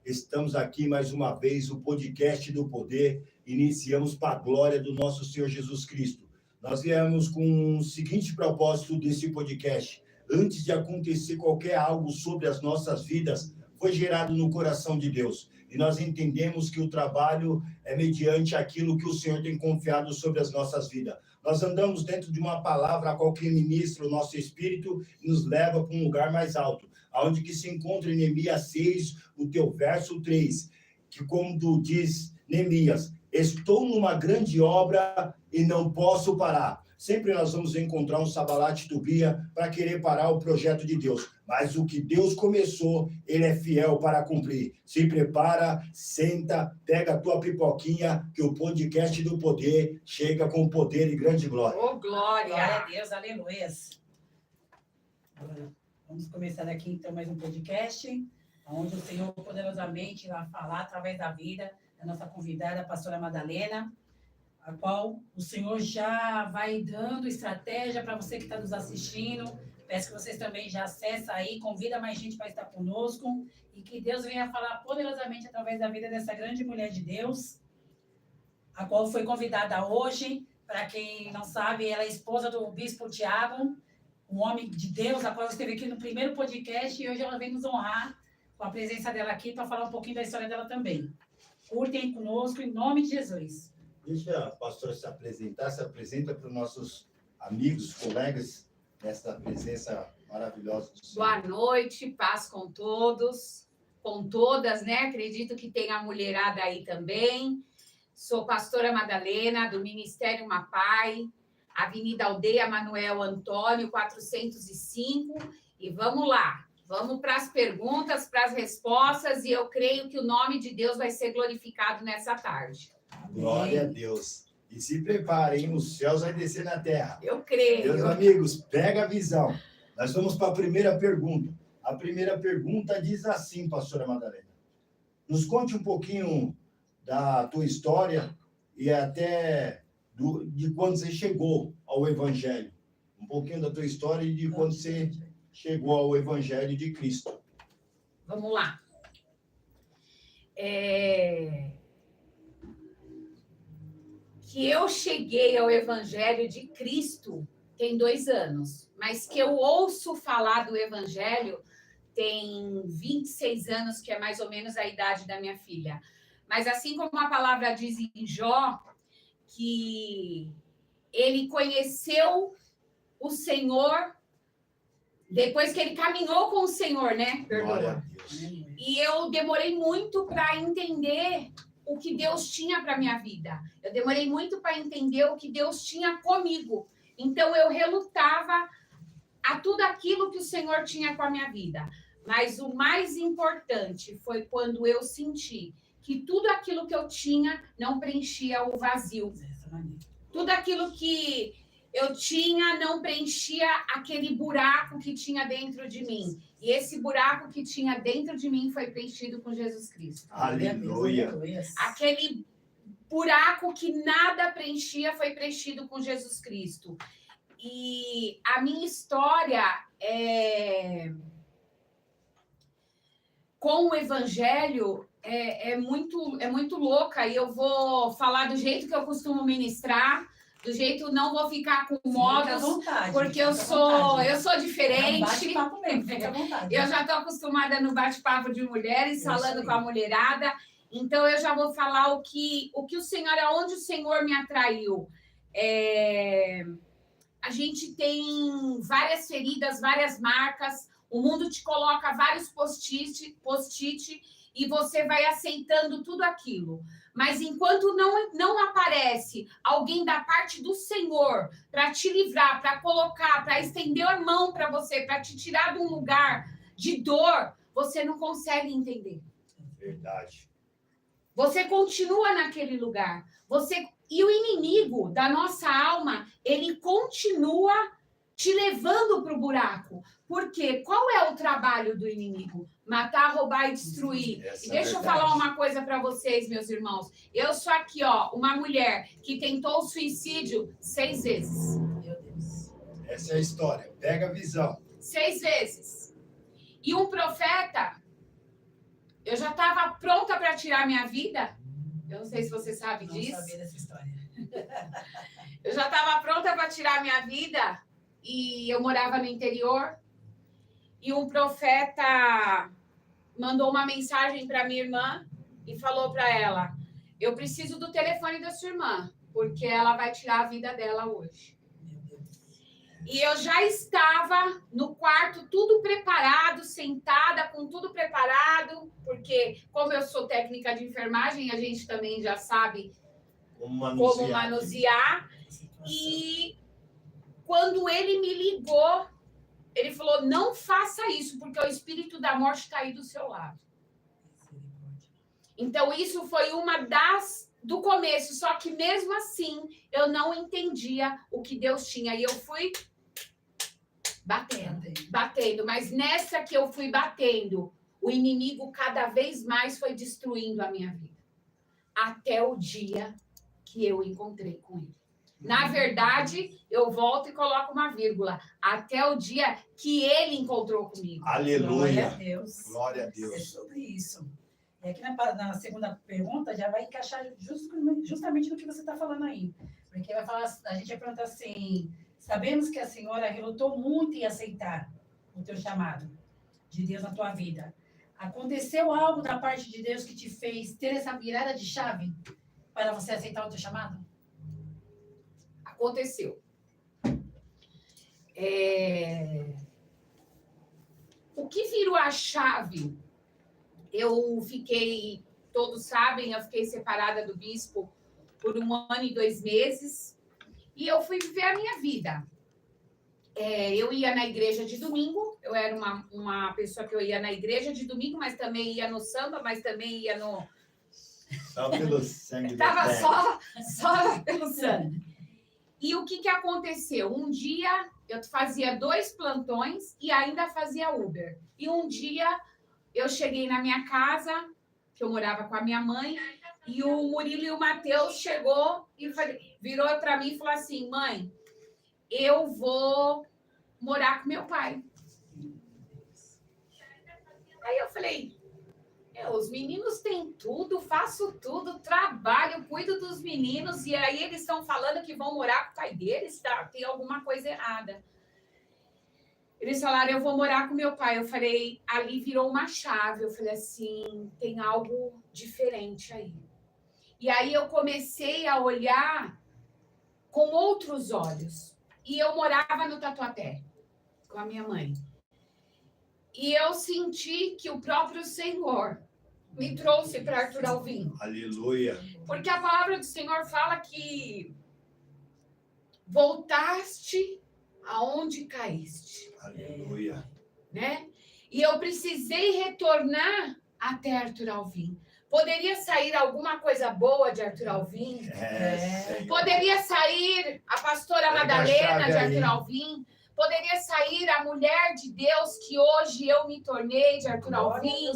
Estamos aqui mais uma vez, o podcast do poder. Iniciamos para a glória do nosso Senhor Jesus Cristo. Nós viemos com o seguinte propósito desse podcast. Antes de acontecer qualquer algo sobre as nossas vidas, foi gerado no coração de Deus. E nós entendemos que o trabalho é mediante aquilo que o Senhor tem confiado sobre as nossas vidas. Nós andamos dentro de uma palavra a qual que ministra o nosso espírito e nos leva para um lugar mais alto, aonde que se encontra em Neemias 6, o teu verso 3, que como diz Neemias, estou numa grande obra e não posso parar. Sempre nós vamos encontrar um Sanbalat Tobia para querer parar o projeto de Deus. Mas o que Deus começou, Ele é fiel para cumprir. Se prepara, senta, pega a tua pipoquinha, que o podcast do poder chega com poder e grande glória. Oh, glória! Glória a Deus, aleluia. Vamos começar aqui, então, mais um podcast, onde o Senhor poderosamente vai falar através da vida da nossa convidada, a pastora Madalena, a qual o Senhor já vai dando estratégia para você que está nos assistindo. Peço que vocês também já acessem aí, convida mais gente para estar conosco e que Deus venha falar poderosamente através da vida dessa grande mulher de Deus, a qual foi convidada hoje. Para quem não sabe, ela é esposa do Bispo Tiago, um homem de Deus, a qual esteve aqui no primeiro podcast e hoje ela vem nos honrar com a presença dela aqui para falar um pouquinho da história dela também. Curtem conosco em nome de Jesus. Deixa a pastora se apresenta para os nossos amigos, colegas, nesta presença maravilhosa do Senhor. Boa noite, paz com todos, com todas, né? Acredito que tem a mulherada aí também. Sou pastora Madalena, do Ministério Mapai, Avenida Aldeia Manuel Antônio, 405. E vamos lá, vamos para as perguntas, para as respostas, e eu creio que o nome de Deus vai ser glorificado nessa tarde. Glória a Deus. E se preparem, os céus vai descer na terra. Eu creio. Meus amigos, pega a visão. Nós vamos para a primeira pergunta. A primeira pergunta diz assim, pastora Madalena. Nos conte um pouquinho da tua história e até de quando você chegou ao Evangelho. Um pouquinho da tua história e de quando você chegou ao Evangelho de Cristo. Vamos lá. Que eu cheguei ao Evangelho de Cristo tem 2 anos, mas que eu ouço falar do Evangelho tem 26 anos, que é mais ou menos a idade da minha filha. Mas assim como a palavra diz em Jó, que ele conheceu o Senhor depois que ele caminhou com o Senhor, né? Perdoa. E eu demorei muito para entender o que Deus tinha para minha vida. Eu demorei muito para entender o que Deus tinha comigo. Então, eu relutava a tudo aquilo que o Senhor tinha com a minha vida. Mas o mais importante foi quando eu senti que tudo aquilo que eu tinha não preenchia o vazio. Tudo aquilo que eu tinha não preenchia aquele buraco que tinha dentro de mim. E esse buraco que tinha dentro de mim foi preenchido com Jesus Cristo. Aleluia. Aquele buraco que nada preenchia foi preenchido com Jesus Cristo. E a minha história com o Evangelho é muito louca. E eu vou falar do jeito que eu costumo ministrar. Do jeito, não vou ficar com modos, vontade, porque eu sou diferente. Bate-papo mesmo, fica à vontade. Eu já estou acostumada no bate-papo de mulheres, falando com a mulherada. Então, eu já vou falar o que o Senhor, aonde o Senhor me atraiu. A gente tem várias feridas, várias marcas. O mundo te coloca vários post-it e você vai aceitando tudo aquilo. Mas enquanto não aparece alguém da parte do Senhor para te livrar, para colocar, para estender a mão para você, para te tirar de um lugar de dor, você não consegue entender. Verdade. Você continua naquele lugar. E o inimigo da nossa alma, ele continua te levando para o buraco. Porque qual é o trabalho do inimigo? Matar, roubar e destruir. E deixa eu falar uma coisa para vocês, meus irmãos. Eu sou aqui, uma mulher que tentou suicídio 6 vezes. Meu Deus. Essa é a história. Pega a visão. 6 vezes. E um profeta eu já estava pronta para tirar minha vida. Eu não sei se você sabe disso. Não sabia dessa história. Eu já estava pronta para tirar minha vida e eu morava no interior. E um profeta mandou uma mensagem para minha irmã e falou para ela: eu preciso do telefone da sua irmã, porque ela vai tirar a vida dela hoje. E eu já estava no quarto, tudo preparado, sentada, com tudo preparado, porque como eu sou técnica de enfermagem, a gente também já sabe como manusear. E quando ele me ligou, ele falou: não faça isso, porque o espírito da morte está aí do seu lado. Então, isso foi uma do começo, só que mesmo assim, eu não entendia o que Deus tinha. E eu fui batendo. Mas nessa que eu fui batendo, o inimigo cada vez mais foi destruindo a minha vida. Até o dia que eu encontrei com ele. Na verdade, eu volto e coloco uma vírgula. Até o dia que ele encontrou comigo. Aleluia. Glória a Deus. Glória a Deus. É sobre isso. E aqui na segunda pergunta já vai encaixar justamente no que você está falando aí. Porque a gente vai perguntar assim: sabemos que a senhora relutou muito em aceitar o teu chamado de Deus na tua vida. Aconteceu algo da parte de Deus que te fez ter essa virada de chave para você aceitar o teu chamado? Aconteceu. O que virou a chave? Eu fiquei, todos sabem, eu fiquei separada do bispo por 1 ano e 2 meses e eu fui viver a minha vida. Eu ia na igreja de domingo, eu era uma pessoa que eu ia na igreja de domingo, mas também ia no samba, mas também ia no... Só pelo sangue. Estava só pelo sangue. E o que aconteceu? Um dia eu fazia 2 plantões e ainda fazia Uber. E um dia eu cheguei na minha casa, que eu morava com a minha mãe, e o Murilo e o Matheus chegou e virou para mim e falou assim: mãe, eu vou morar com meu pai. Aí eu falei: os meninos têm tudo, faço tudo, trabalho, cuido dos meninos, e aí eles estão falando que vão morar com o pai deles, tá? Tem alguma coisa errada. Eles falaram: eu vou morar com meu pai. Eu falei, ali virou uma chave. Eu falei assim: tem algo diferente aí. E aí eu comecei a olhar com outros olhos. E eu morava no Tatuapé com a minha mãe. E eu senti que o próprio Senhor me trouxe para Arthur Alvim. Aleluia. Porque a palavra do Senhor fala que voltaste aonde caíste. Aleluia. Né? E eu precisei retornar até Arthur Alvim. Poderia sair alguma coisa boa de Arthur Alvim? Poderia sair a pastora Madalena de Arthur Alvim? Poderia sair a mulher de Deus que hoje eu me tornei de Arthur Alvim?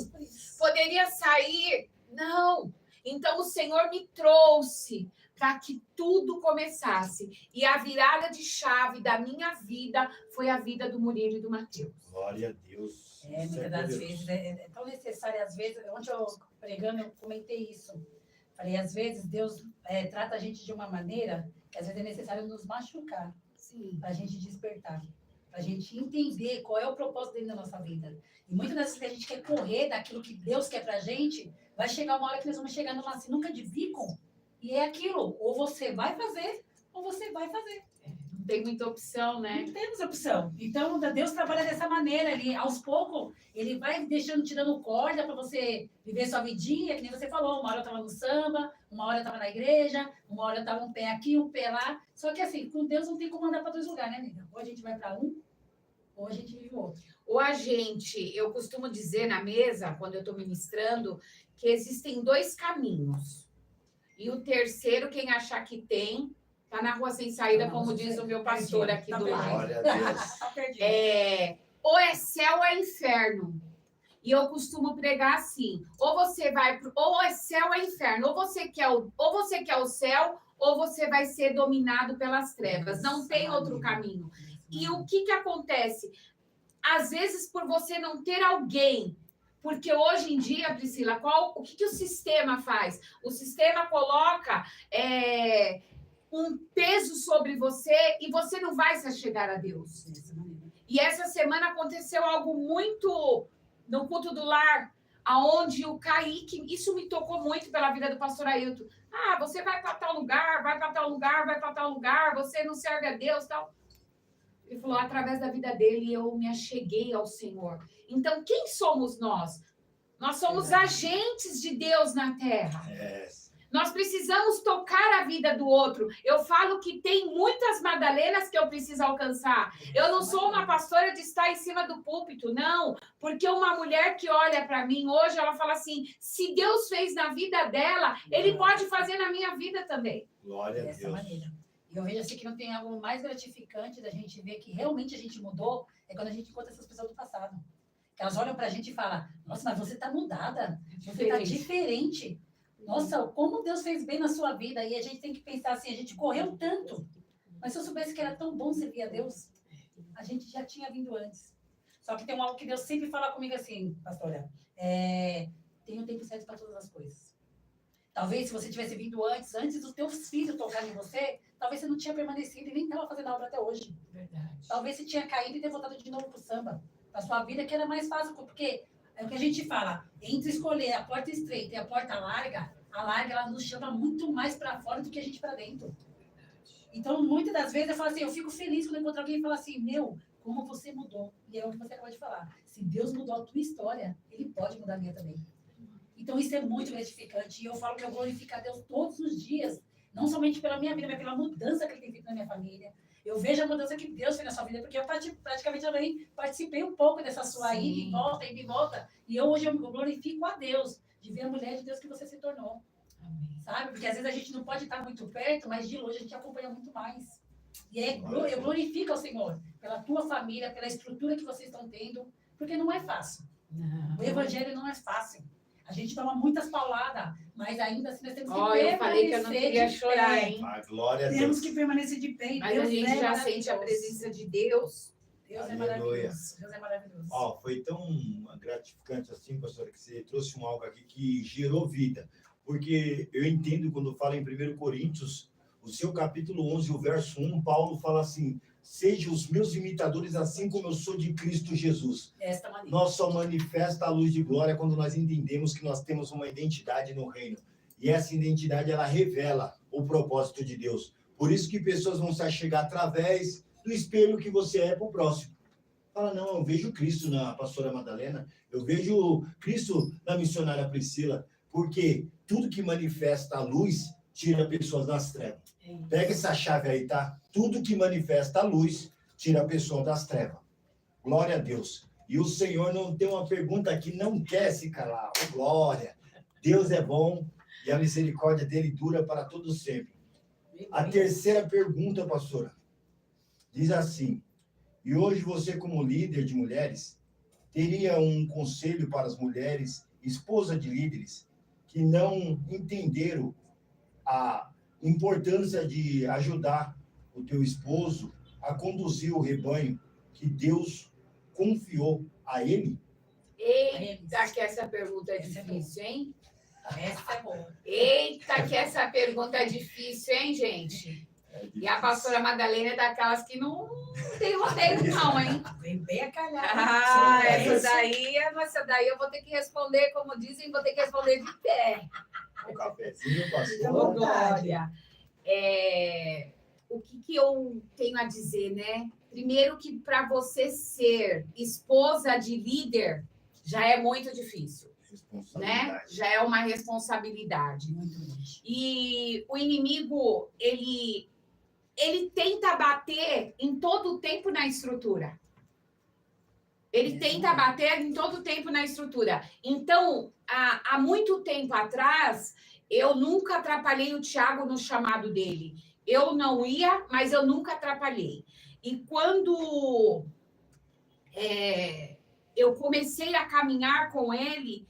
Poderia sair? Não. Então o Senhor me trouxe para que tudo começasse. E a virada de chave da minha vida foi a vida do Murilo e do Matheus. Glória a Deus. Muitas das vezes é tão necessário. Às vezes, ontem eu pregando, eu comentei isso. Falei, às vezes Deus trata a gente de uma maneira que às vezes é necessário nos machucar. Para a gente despertar, para a gente entender qual é o propósito dele na nossa vida. E muitas das vezes que a gente quer correr daquilo que Deus quer para a gente, vai chegar uma hora que nós vamos chegar numa sinuca de bico, e é aquilo, ou você vai fazer, ou você vai fazer. Não tem muita opção, né? Não temos opção. Então, Deus trabalha dessa maneira, ele, aos poucos, ele vai te dando corda para você viver sua vidinha, que nem você falou, uma hora eu estava no samba, uma hora eu estava na igreja, uma hora eu estava um pé aqui, um pé lá. Só que assim, com Deus não tem como andar para 2 lugares, né, amiga? Ou a gente vai para um, ou a gente vive o outro. Ou eu costumo dizer na mesa, quando eu estou ministrando, que existem 2 caminhos. E o terceiro, quem achar que tem, tá na rua sem saída, como diz o meu pastor aqui do lado. Glória a Deus. Ou é céu ou é inferno. E eu costumo pregar assim: ou você vai ou é céu ou é inferno, ou você quer o céu, ou você vai ser dominado pelas trevas. Não tem outro caminho. E o que acontece? Às vezes, por você não ter alguém Porque hoje em dia, Priscila, o que o sistema faz? O sistema coloca um peso sobre você e você não vai se achegar a Deus. E essa semana aconteceu algo muito no culto do lar, aonde o Kaique, isso me tocou muito pela vida do pastor Ailton. Ah, você vai para tal lugar, vai para tal lugar, vai para tal lugar, você não serve a Deus, tal. Ele falou, através da vida dele, eu me acheguei ao Senhor. Então, quem somos nós? Nós somos agentes de Deus na terra. Nós precisamos tocar a vida do outro. Eu falo que tem muitas Madalenas que eu preciso alcançar. Eu não sou uma pastora de estar em cima do púlpito, não. Porque uma mulher que olha para mim hoje, ela fala assim, se Deus fez na vida dela, Ele pode fazer na minha vida também. Glória a Dessa Deus. maneira. E eu vejo assim que não tem algo mais gratificante da gente ver que realmente a gente mudou, é quando a gente encontra essas pessoas do passado. Que elas olham pra gente e falam, nossa, mas você tá mudada, você tá diferente. Nossa, como Deus fez bem na sua vida. E a gente tem que pensar assim, a gente correu tanto. Mas se eu soubesse que era tão bom servir a Deus, a gente já tinha vindo antes. Só que tem algo que Deus sempre fala comigo assim, pastora, tem um tempo certo para todas as coisas. Talvez se você tivesse vindo antes dos teus filhos tocarem em você, talvez você não tinha permanecido e nem estava fazendo a obra até hoje. Verdade. Talvez você tinha caído e ter voltado de novo pro samba. A sua vida que era mais fácil, porque é o que a gente fala, entre escolher a porta estreita e a porta larga, a larga ela nos chama muito mais para fora do que a gente para dentro. Então, muitas das vezes eu falo assim, eu fico feliz quando eu encontro alguém e falo assim, meu, como você mudou. E é o que você acabou de falar. Se Deus mudou a tua história, Ele pode mudar a minha também. Então, isso é muito gratificante. E eu falo que eu glorifico a Deus todos os dias, não somente pela minha vida, mas pela mudança que Ele tem feito na minha família. Eu vejo a mudança que Deus fez na sua vida, porque eu praticamente também participei um pouco dessa sua ida e volta. E hoje eu glorifico a Deus de ver a mulher de Deus que você se tornou. Amém. Sabe? Porque às vezes a gente não pode estar muito perto, mas de longe a gente acompanha muito mais. E eu glorifico ao Senhor pela tua família, pela estrutura que vocês estão tendo, porque não é fácil. Não. O evangelho não é fácil. A gente toma muitas pauladas, mas ainda assim nós temos que Eu falei que eu não queria chorar, hein? A glória a Deus. Temos que permanecer de pé. Mas a gente já sente a presença de Deus. Deus é Aleluia. maravilhoso. Deus é maravilhoso. Foi tão gratificante assim, pastora, que você trouxe algo aqui que gerou vida. Porque eu entendo quando fala em 1 Coríntios, o seu capítulo 11, o verso 1, Paulo fala assim, sejam os meus imitadores assim como eu sou de Cristo Jesus. Desta maneira. Nós só manifesta a luz de glória quando nós entendemos que nós temos uma identidade no reino. E essa identidade, ela revela o propósito de Deus. Por isso que pessoas vão se achegar através do espelho que você é para o próximo. Fala, não, eu vejo Cristo na pastora Madalena, eu vejo Cristo na missionária Priscila, porque tudo que manifesta a luz tira pessoas das trevas. Pega essa chave aí, tá? Tudo que manifesta a luz tira a pessoa das trevas. Glória a Deus. E o Senhor não tem uma pergunta que não quer se calar. Oh, glória. Deus é bom e a misericórdia dele dura para todo sempre. A terceira pergunta, pastora, diz assim, e hoje você como líder de mulheres, teria um conselho para as mulheres, esposa de líderes, que não entenderam a importância de ajudar o teu esposo a conduzir o rebanho que Deus confiou a ele? Eita, que essa pergunta é difícil, hein? Essa é boa. Eita, que essa pergunta é difícil, hein, gente? E a pastora Madalena é daquelas que não tem roteiro, não, hein? Vem bem a calhar. Essa daí eu vou ter que responder, como dizem, vou ter que responder de pé. Um cafezinho, pastor. Ô, Glória. O que eu tenho a dizer, né? Primeiro que para você ser esposa de líder já é muito difícil, né? Já é uma responsabilidade. E o inimigo, ele tenta bater em todo o tempo na estrutura. Ele tenta bater em todo o tempo na estrutura. Então, há muito tempo atrás, eu nunca atrapalhei o Tiago no chamado dele. Eu não ia, mas eu nunca atrapalhei. E quando eu comecei a caminhar com ele,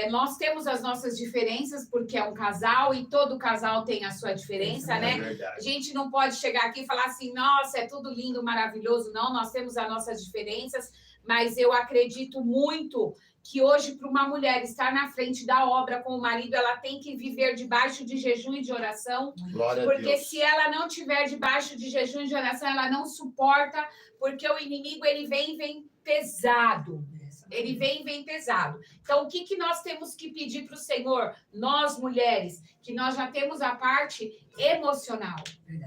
nós temos as nossas diferenças, porque é um casal, e todo casal tem a sua diferença, né? Verdade. A gente não pode chegar aqui e falar assim, nossa, é tudo lindo, maravilhoso. Não, nós temos as nossas diferenças, mas eu acredito muito que hoje, para uma mulher estar na frente da obra com o marido, ela tem que viver debaixo de jejum e de oração. Glória a Porque Deus. se ela não tiver debaixo de jejum e de oração, ela não suporta, porque o inimigo, ele vem pesado. Ele vem pesado. Então, o que nós temos que pedir para o Senhor? Nós, mulheres, que nós já temos a parte emocional,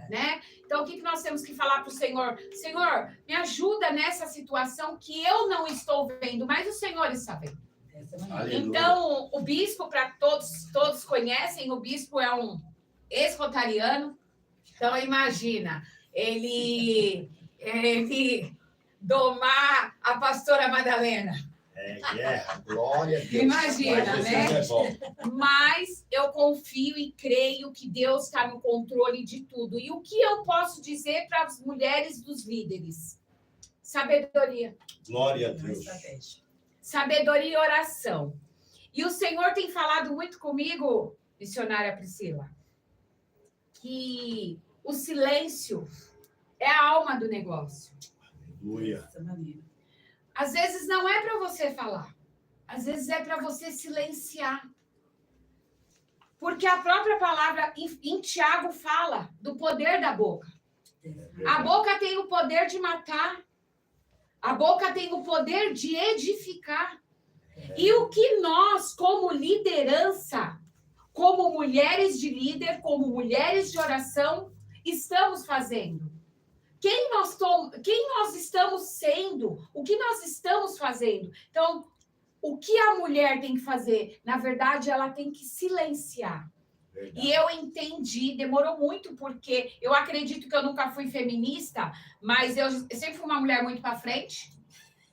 né? Então, o que nós temos que falar para o Senhor? Senhor, me ajuda nessa situação que eu não estou vendo, mas o Senhor está vendo. Aleluia. Então, o bispo, para todos conhecem, o bispo é um ex-rotariano. Então, imagina, ele domar a pastora Madalena. É guerra, glória a Deus. Imagina, Mas né? Jesus é bom. Mas eu confio e creio que Deus está no controle de tudo. E o que eu posso dizer para as mulheres dos líderes? Sabedoria. Glória a Deus. Sabedoria e oração. E o Senhor tem falado muito comigo, missionária Priscila, que o silêncio é a alma do negócio. Aleluia. Às vezes não é para você falar, às vezes é para você silenciar. Porque a própria palavra em Tiago fala do poder da boca. A boca tem o poder de matar, a boca tem o poder de edificar. E o que nós, como liderança, como mulheres de líder, como mulheres de oração, estamos fazendo? Quem nós estamos sendo? O que nós estamos fazendo? Então, o que a mulher tem que fazer? Na verdade, ela tem que silenciar. Verdade. E eu entendi, demorou muito, porque eu acredito que eu nunca fui feminista, mas eu sempre fui uma mulher muito para frente.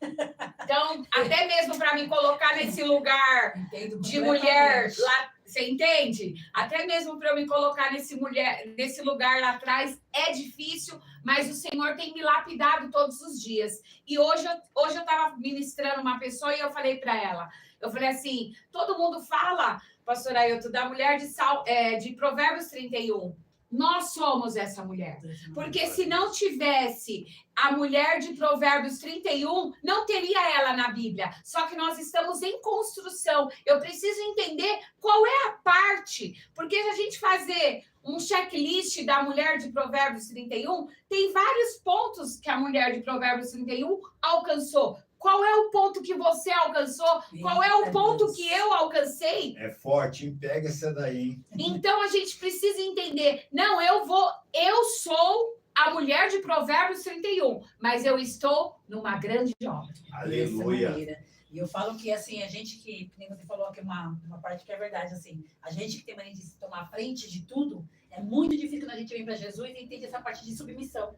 Então, até mesmo para me colocar nesse lugar de mulher lá, você entende? Até mesmo para eu me colocar nesse lugar lá atrás é difícil, mas o Senhor tem me lapidado todos os dias. E hoje eu estava ministrando uma pessoa e eu falei para ela, eu falei assim, todo mundo fala, pastora Ailton, da mulher de Provérbios 31. Nós somos essa mulher. Porque se não tivesse a mulher de Provérbios 31, não teria ela na Bíblia. Só que nós estamos em construção. Eu preciso entender qual é a parte. Porque se a gente fazer um checklist da mulher de Provérbios 31, tem vários pontos que a mulher de Provérbios 31 alcançou. Qual é o ponto que você alcançou? Qual é o ponto que eu alcancei? É forte, hein? Pega essa daí, hein? Então, a gente precisa entender. Não, eu sou a mulher de Provérbios 31, mas eu estou numa grande obra. Aleluia. E eu falo que, assim, a gente que nem você falou aqui uma parte que é verdade, assim, a gente que tem mania de se tomar frente de tudo, é muito difícil quando a gente vem para Jesus e entende essa parte de submissão.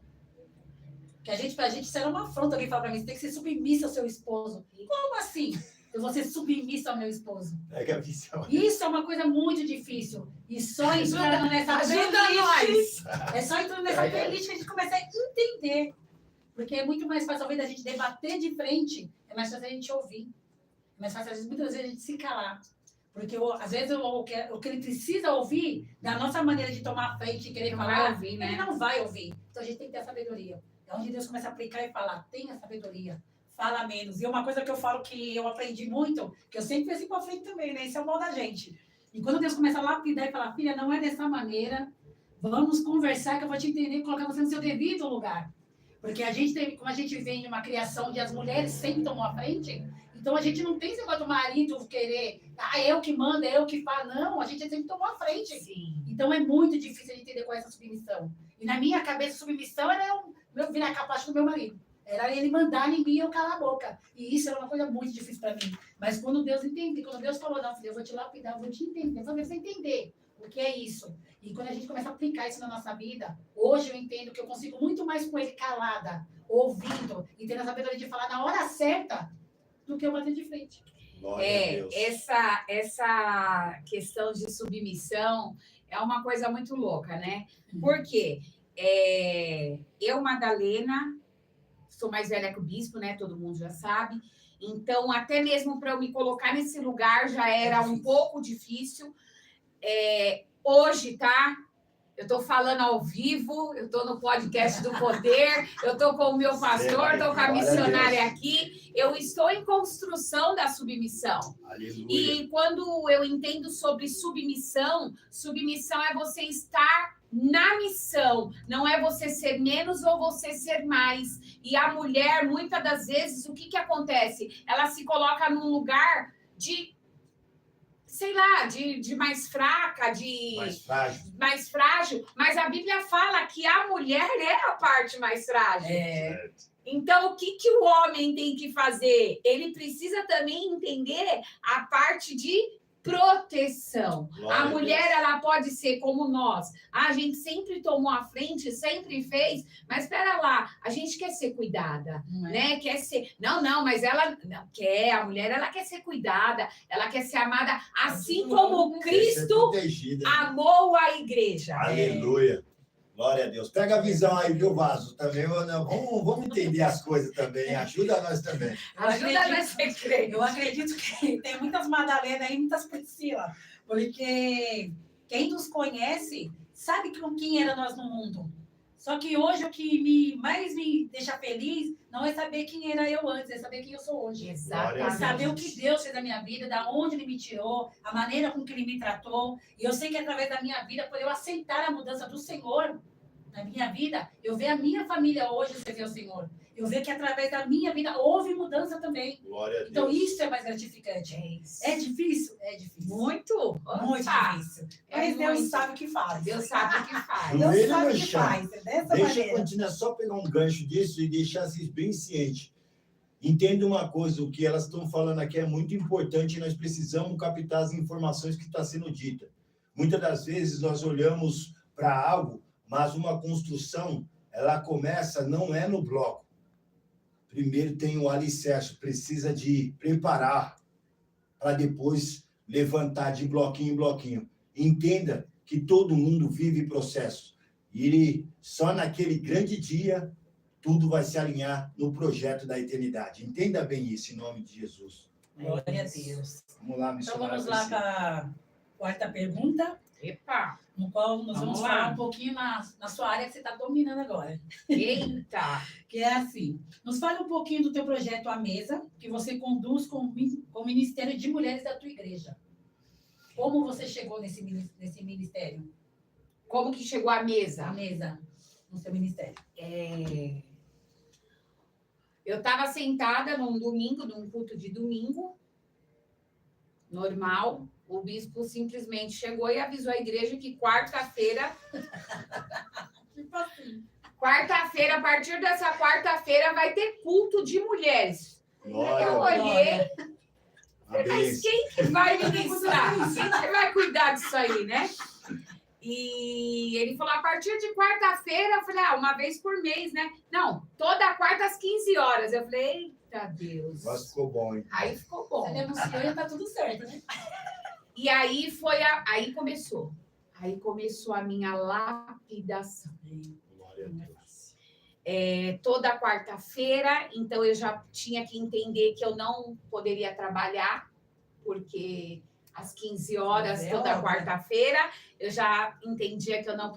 Que pra gente isso era uma afronta. Alguém fala pra mim, você tem que ser submissa ao seu esposo. Como assim? Eu vou ser submissa ao meu esposo. Pega a visão. Isso é uma coisa muito difícil. E só entrando nessa playlist. É só entrando nessa playlist que a gente começa a entender. Porque é muito mais fácil, talvez, a gente debater de frente, é mais fácil a gente ouvir. É mais fácil, muitas vezes, a gente se calar. Porque, às vezes, o que ele precisa ouvir, da nossa maneira de tomar frente e querer Não falar, vai ouvir, né? ele não vai ouvir. Então, a gente tem que ter a sabedoria. É onde Deus começa a aplicar e falar, tenha sabedoria, fala menos. E uma coisa que eu falo que eu aprendi muito, que eu sempre fiz assim para frente também, né? Isso é o mal da gente. E quando Deus começa a lapidar e falar, filha, não é dessa maneira, vamos conversar que eu vou te entender e colocar você no seu devido lugar. Porque como a gente vem de uma criação onde as mulheres sempre tomam à frente, então a gente não tem esse negócio do marido querer, eu que mando, é eu que falo. Não, a gente sempre tomou à frente. Sim. Então é muito difícil de entender qual é essa submissão. E na minha cabeça, submissão era eu virar capaz do meu marido. Era ele mandar em mim e eu calar a boca. E isso era uma coisa muito difícil para mim. Mas quando Deus entende, quando Deus falou, não, filha, eu vou te lapidar, eu vou te entender, eu vou você entender o que é isso. E quando a gente começa a aplicar isso na nossa vida, hoje eu entendo que eu consigo muito mais com ele calada, ouvindo, e tendo a sabedoria de falar na hora certa, do que eu bater de frente. Glória a Deus. Essa questão de submissão é uma coisa muito louca, né? Por quê? Eu, Madalena, sou mais velha que o bispo, né? Todo mundo já sabe. Então, até mesmo para eu me colocar nesse lugar já era um pouco difícil. Hoje, tá? Eu estou falando ao vivo, eu estou no podcast do Poder, eu estou com o meu pastor, estou com a missionária aqui. Eu estou em construção da submissão. Aleluia. E quando eu entendo sobre submissão, submissão é você estar na missão, não é você ser menos ou você ser mais. E a mulher, muitas das vezes, o que acontece? Ela se coloca num lugar de, sei lá, de mais fraca, de mais frágil, mas a Bíblia fala que a mulher é a parte mais frágil. Então, o que o homem tem que fazer? Ele precisa também entender a parte de proteção. A mulher, ela pode ser como nós. A gente sempre tomou a frente, sempre fez, mas espera lá, a gente quer ser cuidada, né? Quer ser... Não, mas ela não quer, a mulher, ela quer ser cuidada, ela quer ser amada, assim como Cristo amou a igreja. Aleluia. Glória a Deus. Pega a visão aí, viu, Vaso? Também, vamos entender as coisas também. Ajuda nós também. Ajuda nós a crer. Eu acredito que tem muitas Madalena aí, muitas Priscila. Porque quem nos conhece sabe com quem era nós no mundo. Só que hoje o que mais me deixa feliz não é saber quem era eu antes, é saber quem eu sou hoje. Exatamente. É saber o que Deus fez na minha vida, da onde Ele me tirou, a maneira com que Ele me tratou. E eu sei que através da minha vida, por eu aceitar a mudança do Senhor na minha vida, eu ver a minha família hoje servir ao Senhor. Eu ver que através da minha vida houve mudança também. Glória a Deus. Então isso é mais gratificante. É difícil? É difícil. Muito Difícil. Mas Deus sabe o que faz. Deus sabe o que faz. Deus sabe o que faz. Dessa Deixa maneira. eu continuar, só pegar um gancho disso e deixar vocês bem cientes. Entenda uma coisa, o que elas estão falando aqui é muito importante e nós precisamos captar as informações que estão sendo ditas. Muitas das vezes nós olhamos para algo, mas uma construção, ela começa, não é no bloco. Primeiro tem o alicerce, precisa de preparar para depois levantar de bloquinho em bloquinho. Entenda que todo mundo vive processo. E só naquele grande dia, tudo vai se alinhar no projeto da eternidade. Entenda bem isso, em nome de Jesus. Glória a Deus. Vamos lá, Então missionária. vamos lá para a quarta pergunta. Epa! No qual nós vamos falar um pouquinho na sua área que você está dominando agora. Eita! Que é assim, nos fale um pouquinho do teu projeto A Mesa, que você conduz com o Ministério de Mulheres da tua igreja. Como você chegou nesse ministério? Como que chegou a mesa? A mesa, no seu ministério. Eu estava sentada num domingo, num culto de domingo, normal. O bispo simplesmente chegou e avisou a igreja que quarta-feira... Tipo assim. Quarta-feira, a partir dessa quarta-feira, vai ter culto de mulheres. Glória. Eu olhei, Amém. mas quem que vai ministrar? Quem que vai cuidar disso aí, né? E ele falou, a partir de quarta-feira, eu falei, uma vez por mês, né? Não, toda quarta às 15 horas. Eu falei, eita Deus. Mas ficou bom, hein? Aí ficou bom. Você anunciou e tá tudo certo, né? E aí aí começou. Aí começou a minha lapidação. Glória a Deus. Toda quarta-feira, então eu já tinha que entender que eu não poderia trabalhar, porque às 15 horas, toda quarta-feira, eu já entendia que eu não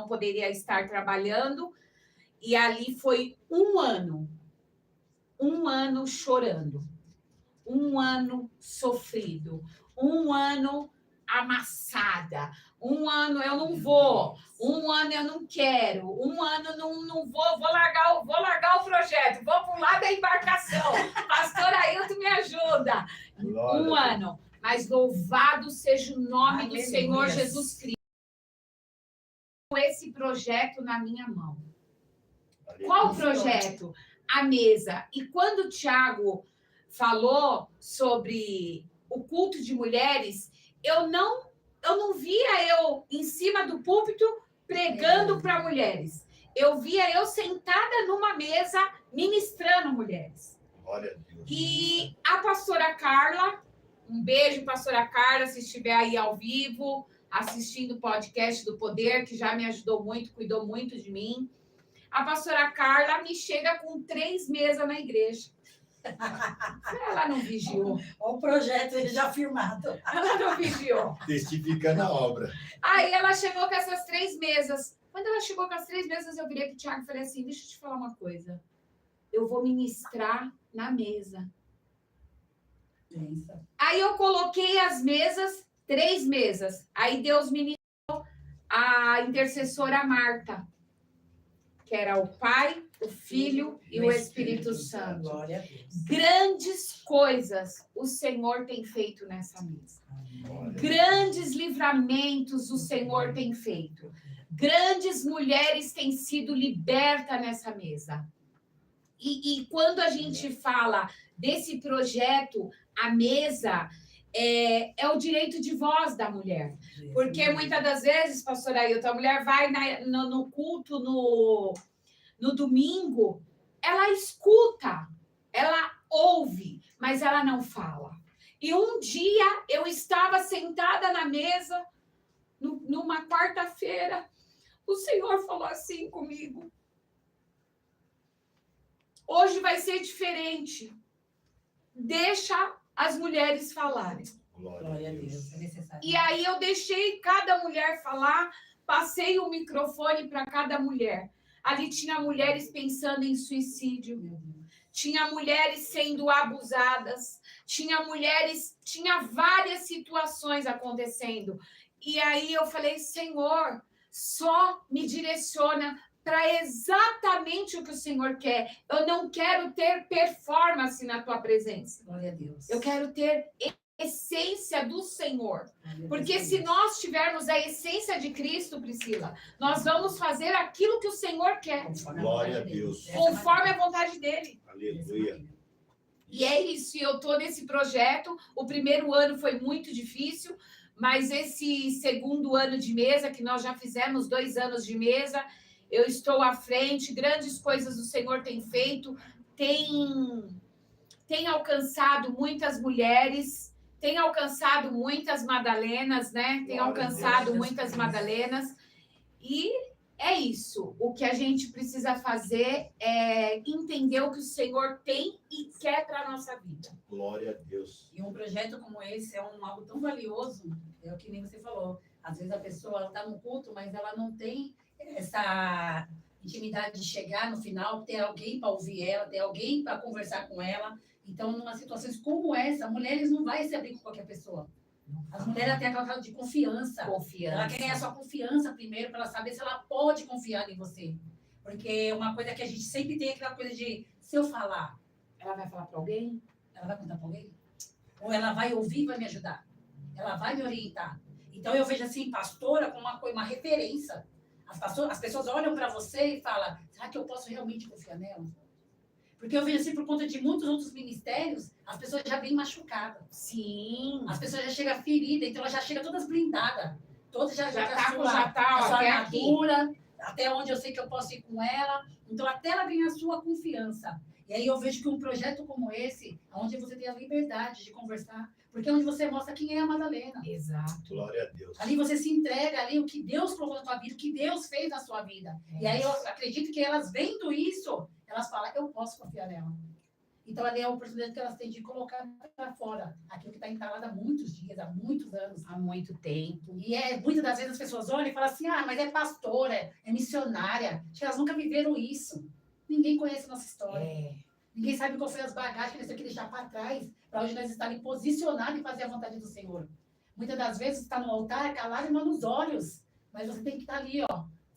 poderia estar trabalhando. E ali foi um ano chorando, um ano sofrido, um ano amassada, um ano eu não vou, um ano eu não quero, um ano não vou largar o projeto, vou pular da embarcação, pastor Ailton me ajuda. Um ano, mas louvado seja o nome do Senhor Jesus Cristo. Esse projeto na minha mão. Qual projeto? A mesa. E quando o Tiago falou sobre o culto de mulheres, eu não via eu em cima do púlpito pregando para mulheres. Eu via eu sentada numa mesa ministrando mulheres. Glória a Deus. E a pastora Carla, um beijo, pastora Carla, se estiver aí ao vivo, assistindo o podcast do Poder, que já me ajudou muito, cuidou muito de mim. A pastora Carla me chega com 3 mesas na igreja. Ela não vigiou. Olha o projeto já firmado. Ela não vigiou. Testificando a obra. Aí ela chegou com essas 3 mesas. Quando ela chegou com as 3 mesas, eu virei para o Tiago e falei assim, deixa eu te falar uma coisa. Eu vou ministrar na mesa. Pensa. Aí eu coloquei as mesas, 3 mesas. Aí Deus ministrou a intercessora Marta, que era o Pai, o Filho e o Espírito Santo. Glória a Deus. Grandes coisas o Senhor tem feito nessa mesa. Grandes livramentos o Senhor tem feito. Grandes mulheres têm sido libertas nessa mesa. E quando a gente fala desse projeto, a mesa é o direito de voz da mulher. Porque muitas das vezes, pastora Ailton, a mulher vai no culto no domingo, ela escuta, ela ouve, mas ela não fala. E um dia eu estava sentada na mesa, numa quarta-feira, o Senhor falou assim comigo: hoje vai ser diferente. Deixa as mulheres falarem. Glória a Deus. É necessário. E aí eu deixei cada mulher falar, passei o microfone para cada mulher. Ali tinha mulheres pensando em suicídio, tinha mulheres sendo abusadas, tinha várias situações acontecendo. E aí eu falei, Senhor, só me direciona para exatamente o que o Senhor quer. Eu não quero ter performance na tua presença. Glória a Deus. Eu quero ter essência do Senhor. Porque se nós tivermos a essência de Cristo, Priscila, nós vamos fazer aquilo que o Senhor quer. Glória a Deus. Conforme a vontade dele. Aleluia. E é isso, e eu estou nesse projeto. O primeiro ano foi muito difícil, mas esse segundo ano de mesa, que nós já fizemos 2 anos de mesa, eu estou à frente, grandes coisas o Senhor tem feito, tem alcançado muitas mulheres, tem alcançado muitas Madalenas, né? Tem alcançado muitas Madalenas. E é isso. O que a gente precisa fazer é entender o que o Senhor tem e quer para a nossa vida. Glória a Deus. E um projeto como esse é algo tão valioso, é o que nem você falou. Às vezes a pessoa está no culto, mas ela não tem essa intimidade de chegar no final, ter alguém para ouvir ela, ter alguém para conversar com ela. Então, em situações como essa, mulheres não vai se abrir com qualquer pessoa. As mulheres têm aquela coisa de confiança. Ela quer ganhar sua confiança primeiro para ela saber se ela pode confiar em você. Porque uma coisa que a gente sempre tem é aquela coisa de, se eu falar, ela vai falar para alguém? Ela vai contar para alguém? Ou ela vai ouvir e vai me ajudar? Ela vai me orientar? Então, eu vejo assim, pastora como uma referência. As pessoas olham para você e falam, será que eu posso realmente confiar nela? Porque eu vejo assim, por conta de muitos outros ministérios, as pessoas já vêm machucadas. Sim. As pessoas já chegam feridas, então elas já chegam todas blindadas. Todas já tá com a sua até armadura, aqui. Até onde eu sei que eu posso ir com ela. Então, até ela ganhar a sua confiança. E aí eu vejo que um projeto como esse, onde você tem a liberdade de conversar, porque é onde você mostra quem é a Madalena. Exato. Glória a Deus. Ali você se entrega, ali o que Deus colocou na sua vida, o que Deus fez na sua vida. E aí eu acredito que elas vendo isso, elas falam, eu posso confiar nela. Então ali é a oportunidade que elas têm de colocar para fora aquilo que está entalado há muitos dias, há muitos anos. Há muito tempo. E muitas das vezes as pessoas olham e falam assim, mas é pastora, é missionária. Acho que elas nunca viveram isso. Ninguém conhece a nossa história. Ninguém sabe qual foi as bagagens que nós temos que deixar para trás, para hoje nós estarmos posicionados e fazer a vontade do Senhor. Muitas das vezes está no altar, com a lágrima nos olhos, mas você tem que estar ali,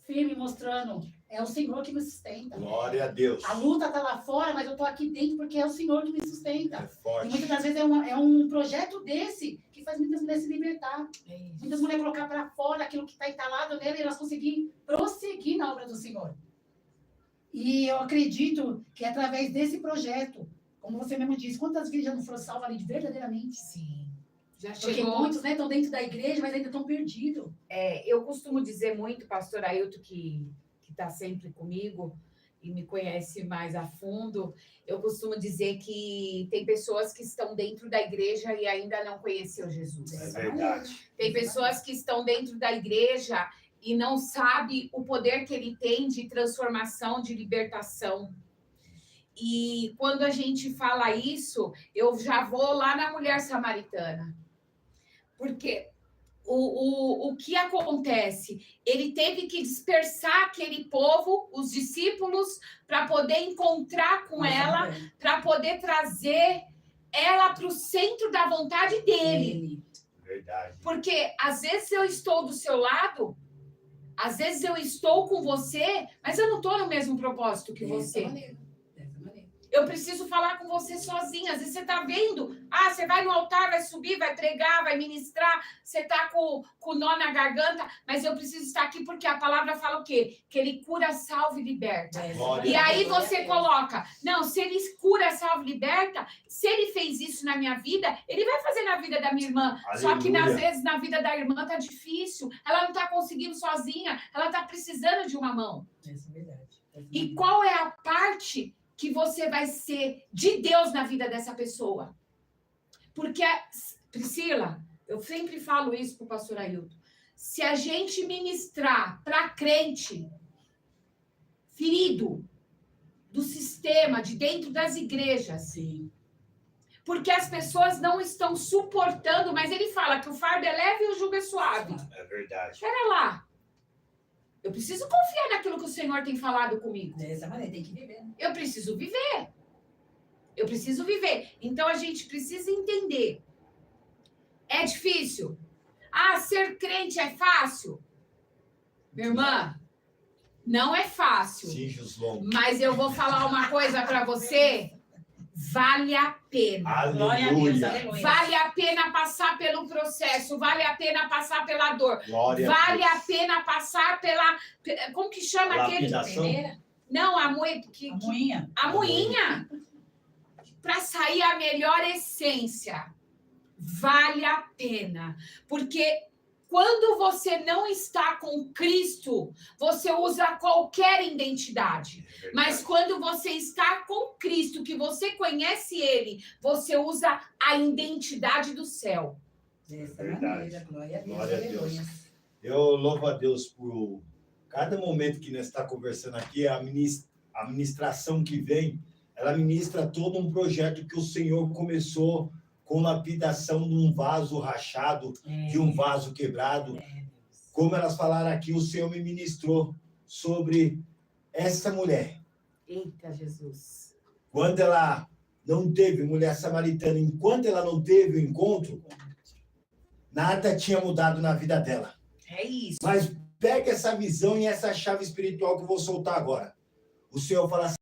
firme, mostrando, é o Senhor que me sustenta. Glória a Deus. A luta está lá fora, mas eu estou aqui dentro porque é o Senhor que me sustenta. É forte. E muitas das vezes é um projeto desse que faz muitas mulheres se libertar. Muitas mulheres colocar para fora aquilo que está entalado nela e elas conseguirem prosseguir na obra do Senhor. E eu acredito que através desse projeto, como você mesmo disse, quantas vidas já não foram salvas ali verdadeiramente? Sim. Já Porque chegou. muitos estão dentro da igreja, mas ainda estão perdidos. Eu costumo dizer muito, pastor Ailton, que está sempre comigo e me conhece mais a fundo, eu costumo dizer que tem pessoas que estão dentro da igreja e ainda não conheceu Jesus. É verdade. Tem pessoas que estão dentro da igreja e não sabe o poder que ele tem de transformação, de libertação. E quando a gente fala isso, eu já vou lá na mulher samaritana. Porque o que acontece? Ele teve que dispersar aquele povo, os discípulos, para poder encontrar com ela, para poder trazer ela para o centro da vontade dele. Verdade. Porque às vezes eu estou do seu lado, às vezes eu estou com você, mas eu não estou no mesmo propósito que você. Eu preciso falar com você sozinha. Às vezes você está vendo, você vai no altar, vai subir, vai pregar, vai ministrar, você está com nó na garganta, mas eu preciso estar aqui porque a palavra fala o quê? Que ele cura, salva e liberta. E aí você coloca, não, se ele cura, salva e liberta, se ele fez isso na minha vida, ele vai fazer na vida da minha irmã. Aleluia. Só que às vezes na vida da irmã tá difícil, ela não está conseguindo sozinha, ela está precisando de uma mão. Isso é verdade. E qual é a parte que você vai ser de Deus na vida dessa pessoa? Porque, Priscila, eu sempre falo isso para o pastor Ailton, se a gente ministrar para crente ferido do sistema, de dentro das igrejas, Sim. porque as pessoas não estão suportando, mas ele fala que o fardo é leve e o jugo é suave. É verdade. Espera lá. Eu preciso confiar naquilo que o Senhor tem falado comigo. Dessa maneira, tem que viver. Né? Eu preciso viver. Eu preciso viver. Então, a gente precisa entender. É difícil? Ser crente é fácil? Minha irmã, não é fácil. Sim, Joslon. Mas eu vou falar uma coisa para você. Vale a pena. Aleluia. Vale a pena passar pelo processo. Vale a pena passar pela dor. Glória vale a a pena passar pela... Como que chama aquele? Lapidação? Não, a moinha. A A moinha. Para sair a melhor essência. Vale a pena. Porque quando você não está com Cristo, você usa qualquer identidade. Mas quando você está com Cristo, que você conhece Ele, você usa a identidade do céu. Dessa Verdade. maneira, glória a Deus. Glória a Deus. Aleluia. Eu louvo a Deus por cada momento que nós estamos conversando aqui, a ministração que vem, ela ministra todo um projeto que o Senhor começou com lapidação de um vaso rachado, de um vaso quebrado. Como elas falaram aqui, o Senhor me ministrou sobre essa mulher. Eita, Jesus. Quando ela não teve, mulher samaritana, enquanto ela não teve o encontro, nada tinha mudado na vida dela. É isso. Mas pega essa visão e essa chave espiritual que eu vou soltar agora. O Senhor fala assim,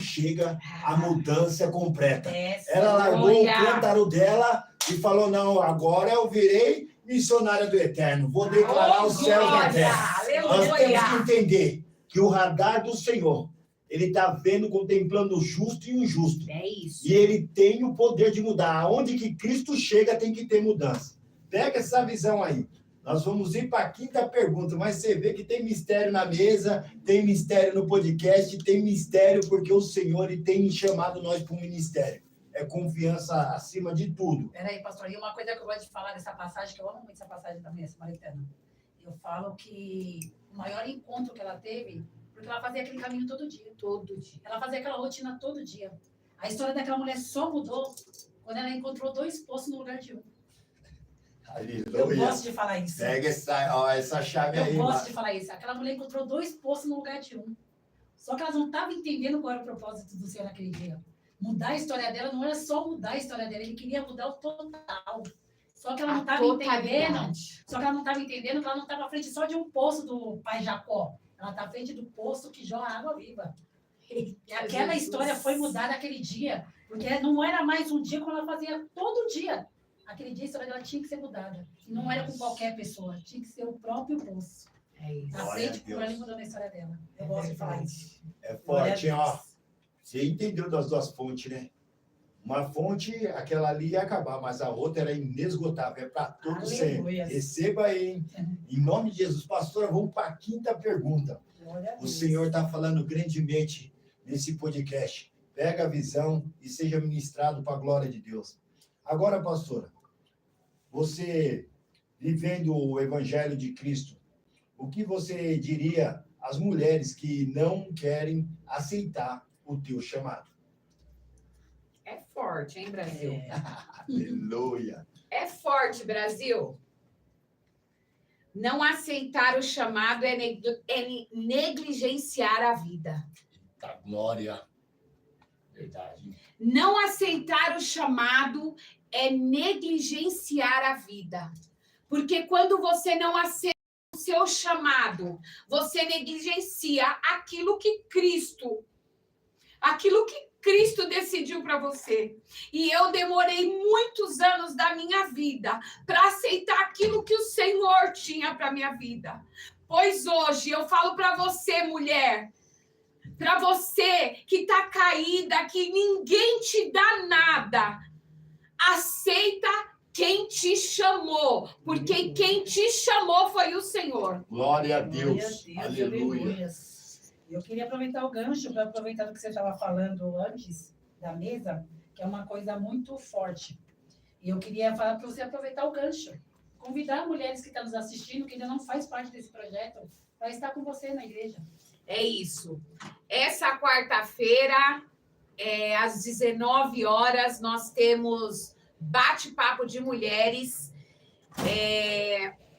chega a mudança completa. Ela largou o cântaro dela e falou, não, agora eu virei missionária do Eterno. Vou declarar os céus na terra. Nós temos que entender que o radar do Senhor, ele está vendo, contemplando o justo e o injusto. É isso. E ele tem o poder de mudar. Aonde que Cristo chega, tem que ter mudança. Pega essa visão aí. Nós vamos ir para a quinta pergunta, mas você vê que tem mistério na mesa, tem mistério no podcast, tem mistério porque o Senhor ele tem chamado nós para um ministério. É confiança acima de tudo. Peraí, pastor, e uma coisa que eu gosto de falar dessa passagem, que eu amo muito essa passagem da mulher samaritana. Eu falo que o maior encontro que ela teve, porque ela fazia aquele caminho todo dia. Todo dia. Ela fazia aquela rotina todo dia. A história daquela mulher só mudou quando ela encontrou 2 poços no lugar de 1. Eu gosto de falar isso. Pega essa chave aí. Eu gosto de falar isso. Aquela mulher encontrou 2 poços no lugar de 1. Só que ela não estava entendendo qual era o propósito do Senhor naquele dia. Mudar a história dela não era só mudar a história dela, ele queria mudar o total. Só que ela não estava entendendo. Só que ela não estava entendendo que ela não estava à frente só de um poço do pai Jacó. Ela está à frente do poço que jorra água viva. E aquela história foi mudada aquele dia, porque não era mais um dia como ela fazia todo dia. Aquele dia a história dela tinha que ser mudada. E não era com qualquer pessoa, tinha que ser o próprio poço. É isso. Na frente, por ali mudando a história dela. Eu gosto de falar isso. É forte, ó. Você entendeu das 2 fontes, né? Uma fonte, aquela ali ia acabar, mas a outra era inesgotável, é para todo sempre. Receba aí, hein? Em nome de Jesus. Pastora, vamos para a quinta pergunta. O Senhor está falando grandemente nesse podcast. Pega a visão e seja ministrado para a glória de Deus. Agora, pastora, você, vivendo o Evangelho de Cristo, o que você diria às mulheres que não querem aceitar o teu chamado. É forte, hein, Brasil? Aleluia. É forte, Brasil. Não aceitar o chamado é negligenciar a vida. Eita, glória. Verdade. Não aceitar o chamado é negligenciar a vida. Porque quando você não aceita o seu chamado, você negligencia aquilo que Cristo decidiu para você. E eu demorei muitos anos da minha vida para aceitar aquilo que o Senhor tinha para minha vida. Pois hoje eu falo para você, mulher, para você que está caída, que ninguém te dá nada, aceita quem te chamou, porque quem te chamou foi o Senhor. Glória a Deus. Aleluia. Eu queria aproveitar o gancho, para aproveitar do que você estava falando antes da mesa, que é uma coisa muito forte. E eu queria falar para você aproveitar o gancho. Convidar mulheres que estão nos assistindo, que ainda não faz parte desse projeto, para estar com você na igreja. É isso. Essa quarta-feira, às 19 horas, nós temos bate-papo de mulheres.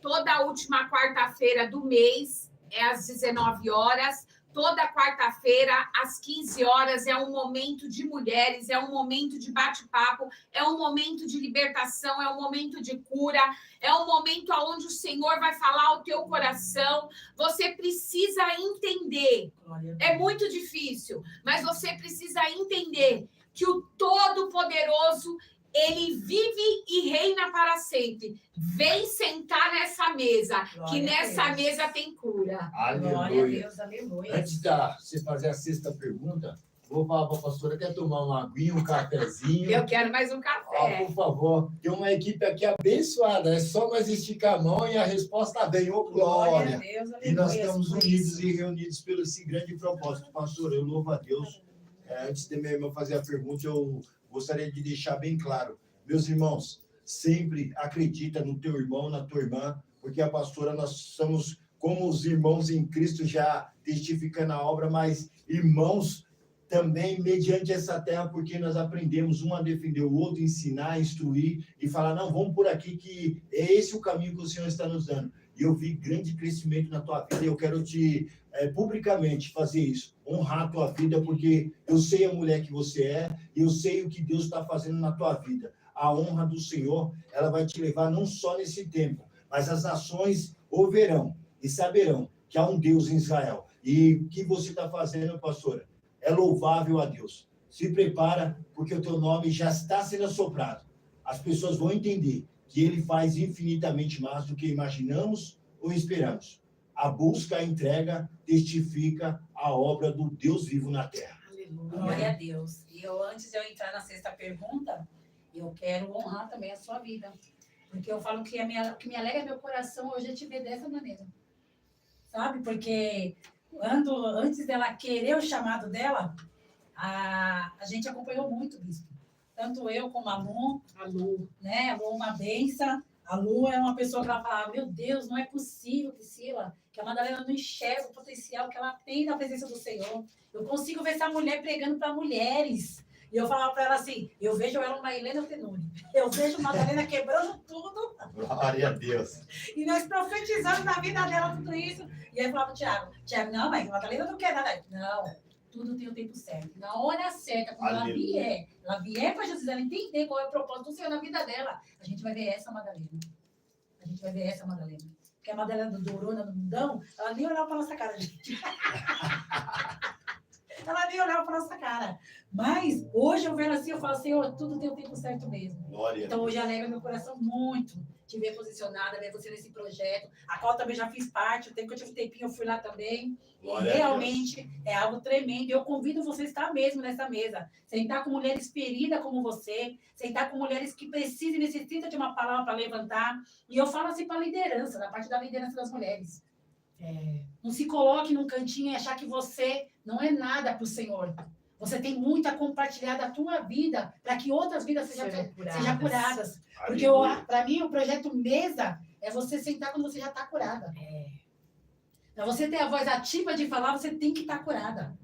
Toda a última quarta-feira do mês é às 19 horas. Toda quarta-feira, às 15 horas, é um momento de mulheres, é um momento de bate-papo, é um momento de libertação, é um momento de cura, é um momento onde o Senhor vai falar ao teu coração. Você precisa entender, é muito difícil, mas você precisa entender que o Todo-Poderoso, ele vive e reina para sempre. Vem sentar nessa mesa, que nessa mesa tem cura. Glória a Deus, aleluia. Antes de você fazer a sexta pergunta, vou falar para a pastora, quer tomar uma aguinha, um cafezinho? Eu quero mais um café. Por favor. Tem uma equipe aqui abençoada, é só nós esticar a mão e a resposta vem. Ô, glória! A Deus, aleluia. E nós estamos unidos e reunidos pelo esse grande propósito. Pastor, eu louvo a Deus. Antes de minha irmã fazer a pergunta, eu gostaria de deixar bem claro. Meus irmãos, sempre acredita no teu irmão, na tua irmã, porque a pastora, nós somos como os irmãos em Cristo, já testificando a obra, mas irmãos também mediante essa terra, porque nós aprendemos um a defender o outro, ensinar, instruir e falar, não, vamos por aqui, que é esse o caminho que o Senhor está nos dando. E eu vi grande crescimento na tua vida, e eu quero te, publicamente, fazer isso, honrar a tua vida, porque eu sei a mulher que você é, e eu sei o que Deus está fazendo na tua vida. A honra do Senhor, ela vai te levar não só nesse tempo, mas as nações ouvirão e saberão que há um Deus em Israel. E o que você está fazendo, pastora, é louvável a Deus. Se prepara, porque o teu nome já está sendo assoprado. As pessoas vão entender que ele faz infinitamente mais do que imaginamos ou esperamos. A busca, a entrega, testifica a obra do Deus vivo na terra. Glória a Deus. E antes de eu entrar na sexta pergunta, eu quero honrar também a sua vida. Porque eu falo que o que me alegra meu coração hoje é te ver dessa maneira. Sabe? Porque antes dela querer o chamado dela, a gente acompanhou muito, bispo. Tanto eu como a Lu, né? A Lu é uma benção. A Lu é uma pessoa que ela falava, meu Deus, não é possível, Priscila, que a Madalena não enxerga o potencial que ela tem na presença do Senhor. Eu consigo ver essa mulher pregando para mulheres. E eu falava para ela assim, eu vejo ela uma Helena Tenuri. Eu vejo a Madalena quebrando tudo. Glória a Deus. E nós profetizando na vida dela tudo isso. E aí eu falava para o Tiago, não, mas a Madalena não quer nada. Não, tudo tem o tempo certo. Na hora certa, quando ela vier para Jesus, ela entender qual é o propósito do Senhor na vida dela, a gente vai ver essa Madalena. A gente vai ver essa Madalena. Porque a Madalena do Dorona, do Mundão, ela nem olhava para nossa cara, gente. Ela nem olhava para nossa cara. Mas hoje eu vendo assim, eu falo, Senhor, tudo tem o tempo certo mesmo. Glória. Então hoje alegra meu coração muito te ver posicionada, ver você nesse projeto, a qual também já fiz parte, o tempo que eu tive um tempinho, eu fui lá também. Glória e realmente é algo tremendo. Eu convido você a estar mesmo nessa mesa. Sentar com mulheres feridas como você, sentar com mulheres que precisam e necessitam de uma palavra para levantar. E eu falo assim para a liderança, na parte da liderança das mulheres. Não se coloque num cantinho e achar que você não é nada para o Senhor. Você tem muito a compartilhar da tua vida para que outras vidas sejam curadas. Porque para mim o projeto Mesa é você sentar quando você já está curada. Para você ter a voz ativa de falar, você tem que estar curada.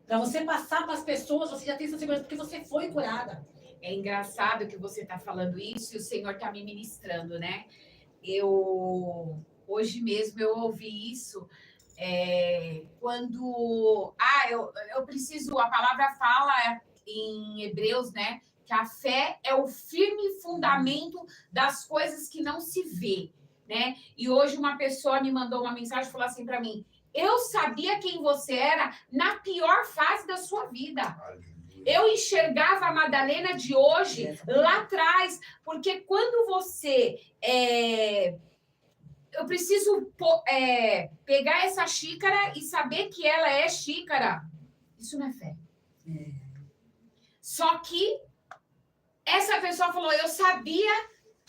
Para você passar para as pessoas, você já tem essa segurança, porque você foi curada. É engraçado que você está falando isso e o Senhor está me ministrando, né? Hoje mesmo eu ouvi isso quando... eu preciso... A palavra fala em Hebreus, né? Que a fé é o firme fundamento das coisas que não se vê, né? E hoje uma pessoa me mandou uma mensagem e falou assim para mim: eu sabia quem você era na pior fase da sua vida. Eu enxergava a Madalena de hoje lá atrás, porque quando você... eu preciso pegar essa xícara e saber que ela é xícara. Isso não é fé. Só que essa pessoa falou: eu sabia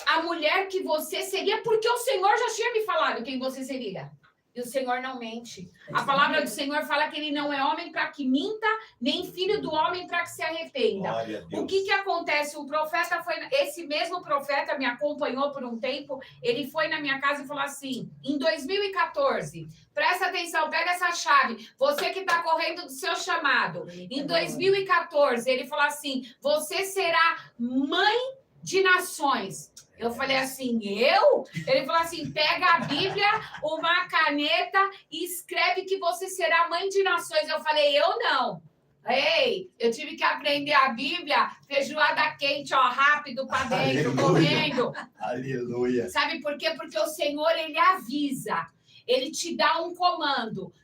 a mulher que você seria, porque o Senhor já tinha me falado quem você seria. E o Senhor não mente. A palavra do Senhor fala que ele não é homem para que minta, nem filho do homem para que se arrependa. O que acontece? O profeta foi... Esse mesmo profeta me acompanhou por um tempo. Ele foi na minha casa e falou assim, em 2014, presta atenção, pega essa chave. Você que está correndo do seu chamado. Em 2014, ele falou assim, você será mãe de nações. Eu falei assim, eu? Ele falou assim, pega a Bíblia, uma caneta e escreve que você será mãe de nações. Eu falei, eu não. Ei, eu tive que aprender a Bíblia, feijoada quente, ó, rápido para dentro, correndo. Aleluia. Sabe por quê? Porque o Senhor, ele avisa, ele te dá um comando.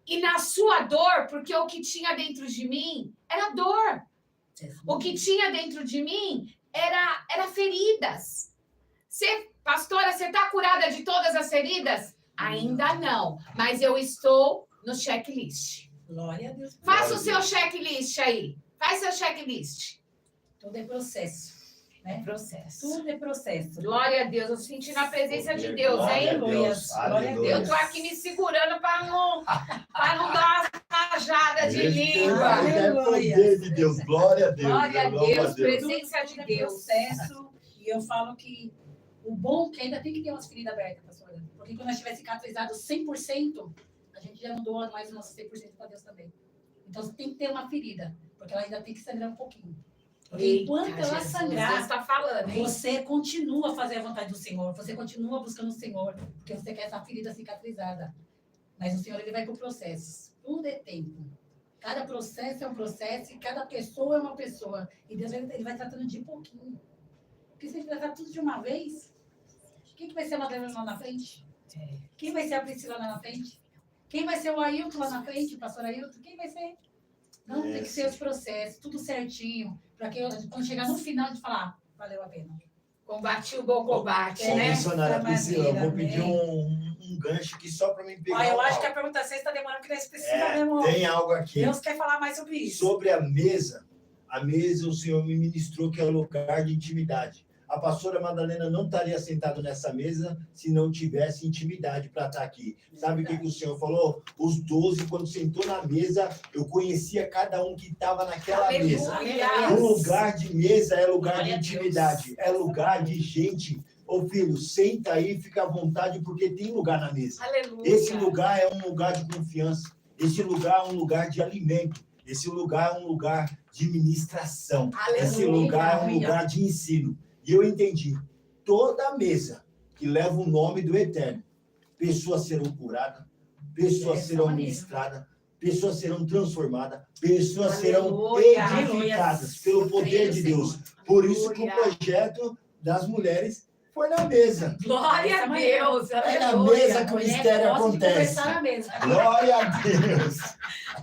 E na sua dor, porque o que tinha dentro de mim era dor. O que tinha dentro de mim era feridas. Pastora, você está curada de todas as feridas? Ainda não, mas eu estou no checklist. Glória a Deus. Faça o seu checklist aí. Faz seu checklist. Tudo é processo. Né? Processo. Tudo é processo. Glória a Deus. Eu senti na presença de Deus, hein? Glória a Deus. Eu tô aqui me segurando para não dar uma rajada de língua. É poder de Deus. Glória a Deus. Glória a Deus. Presença de Deus. Processo. E eu falo que o bom é que ainda tem que ter umas feridas abertas, pastora. Porque quando nós estiver cicatrizado 100%, a gente já não doa mais o nosso 100% para Deus também. Então, tem que ter uma ferida, porque ela ainda tem que sangrar um pouquinho. Porque enquanto ela sangrar, Deus tá falando, hein? você continua a fazer a vontade do Senhor, você continua buscando o Senhor, porque você quer essa ferida cicatrizada. Mas o Senhor, ele vai por processos. Tudo é tempo. Cada processo é um processo e cada pessoa é uma pessoa. E Deus, ele vai tratando de pouquinho. Porque se ele tratar tudo de uma vez, quem que vai ser a Madalena lá na frente? Quem vai ser a Priscila lá na frente? Quem vai ser o Ailton lá na frente, o pastor Ailton? Quem vai ser? Não, tem que ser os processos, tudo certinho, para que quando chegar no final, a gente falar, valeu a pena. Combati o bom combate, né? Missionária Priscila, eu vou pedir um gancho aqui só para mim pegar. Eu acho que a pergunta 6 está demorando, porque nós precisamos mesmo. Tem algo aqui. Deus quer falar mais sobre isso. Sobre a mesa o Senhor me ministrou que é um lugar de intimidade. A pastora Madalena não estaria sentada nessa mesa se não tivesse intimidade para estar aqui. Sabe o que o Senhor falou? Os 12, quando sentou na mesa, eu conhecia cada um que estava naquela mesa. Um lugar de mesa é lugar de intimidade, é lugar de gente. Ô filho, senta aí, fica à vontade, porque tem lugar na mesa. Aleluia. Esse lugar é um lugar de confiança. Esse lugar é um lugar de alimento. Esse lugar é um lugar de ministração. Aleluia. Esse lugar é um lugar de ensino. E eu entendi, toda mesa que leva o nome do Eterno, pessoas serão curadas, pessoas serão ministradas, pessoas serão transformadas, pessoas serão edificadas pelo poder de Deus. Por isso que o projeto das mulheres foi na mesa. Glória a Deus. É na mesa que o mistério acontece. Glória a Deus.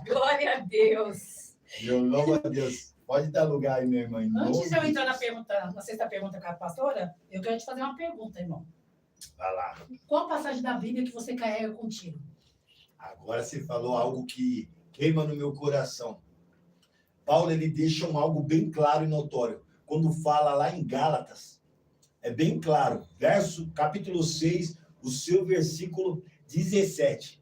Glória a Deus. Eu louvo a Deus. Pode dar lugar aí, minha irmã. Antes de eu entrar na sexta pergunta com a pastora, eu quero te fazer uma pergunta, irmão. Vai lá. Qual passagem da Bíblia que você carrega contigo? Agora você falou algo que queima no meu coração. Paulo, ele deixa algo bem claro e notório. Quando fala lá em Gálatas, é bem claro. Capítulo 6, o seu versículo 17.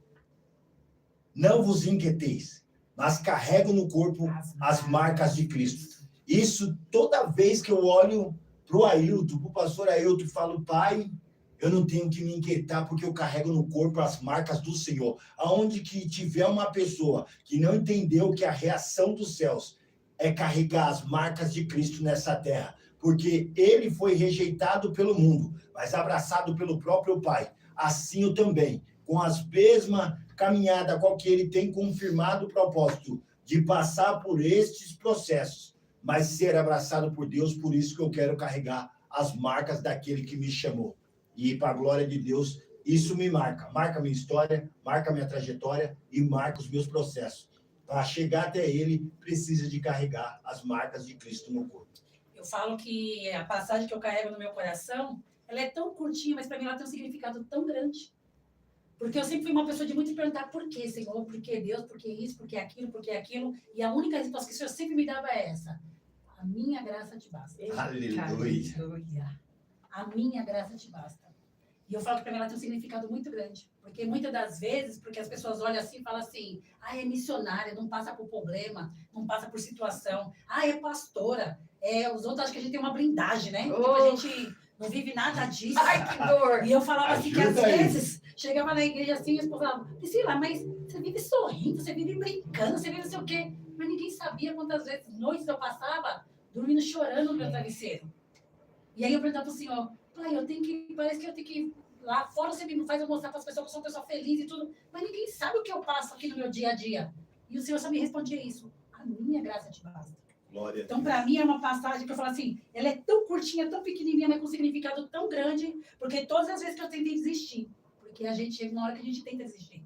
Não vos inquieteis, mas carrego no corpo as marcas de Cristo. Isso, toda vez que eu olho para o Ailton, para o pastor Ailton, falo, pai, Eu não tenho que me inquietar porque eu carrego no corpo as marcas do Senhor. Aonde que tiver uma pessoa que não entendeu que a reação dos céus é carregar as marcas de Cristo nessa terra, porque ele foi rejeitado pelo mundo, mas abraçado pelo próprio Pai. Assim eu também, com as mesmas caminhadas qual que ele tem confirmado o propósito de passar por estes processos, mas ser abraçado por Deus, por isso que eu quero carregar as marcas daquele que me chamou. E para a glória de Deus, isso me marca. Marca minha história, marca minha trajetória e marca os meus processos. Para chegar até ele, precisa de carregar as marcas de Cristo no corpo. Eu falo que a passagem que eu carrego no meu coração, ela é tão curtinha, mas para mim ela tem um significado tão grande. Porque eu sempre fui uma pessoa de muito perguntar por quê, Senhor, por que Deus, por que isso, por que aquilo, por que aquilo. E a única resposta que o Senhor sempre me dava é essa: a minha graça te basta. Aleluia. A minha graça te basta. E eu falo que para mim ela tem um significado muito grande. Porque muitas das vezes, porque as pessoas olham assim e falam assim: é missionária, não passa por problema, não passa por situação. É pastora. Os outros acham que a gente tem uma blindagem, né? Tipo, a gente não vive nada disso. Ai, que dor! E eu falava assim que às Ajuda aí. vezes chegava na igreja assim e as pessoas falavam: Priscila, mas você vive sorrindo, você vive brincando, você vive não sei o quê. Mas ninguém sabia quantas vezes, noites eu passava dormindo chorando no meu travesseiro. E aí eu perguntava para o Senhor: Pai, parece que eu tenho que lá fora você me faz eu mostrar para as pessoas que eu sou uma pessoa feliz e tudo, mas ninguém sabe o que eu passo aqui no meu dia a dia. E o Senhor só me respondia isso: a minha graça te basta. Glória. Então, para mim, é uma passagem que eu falo assim, ela é tão curtinha, tão pequenininha, mas com um significado tão grande, porque todas as vezes que eu tentei desistir, porque a gente chega na hora que a gente tenta desistir.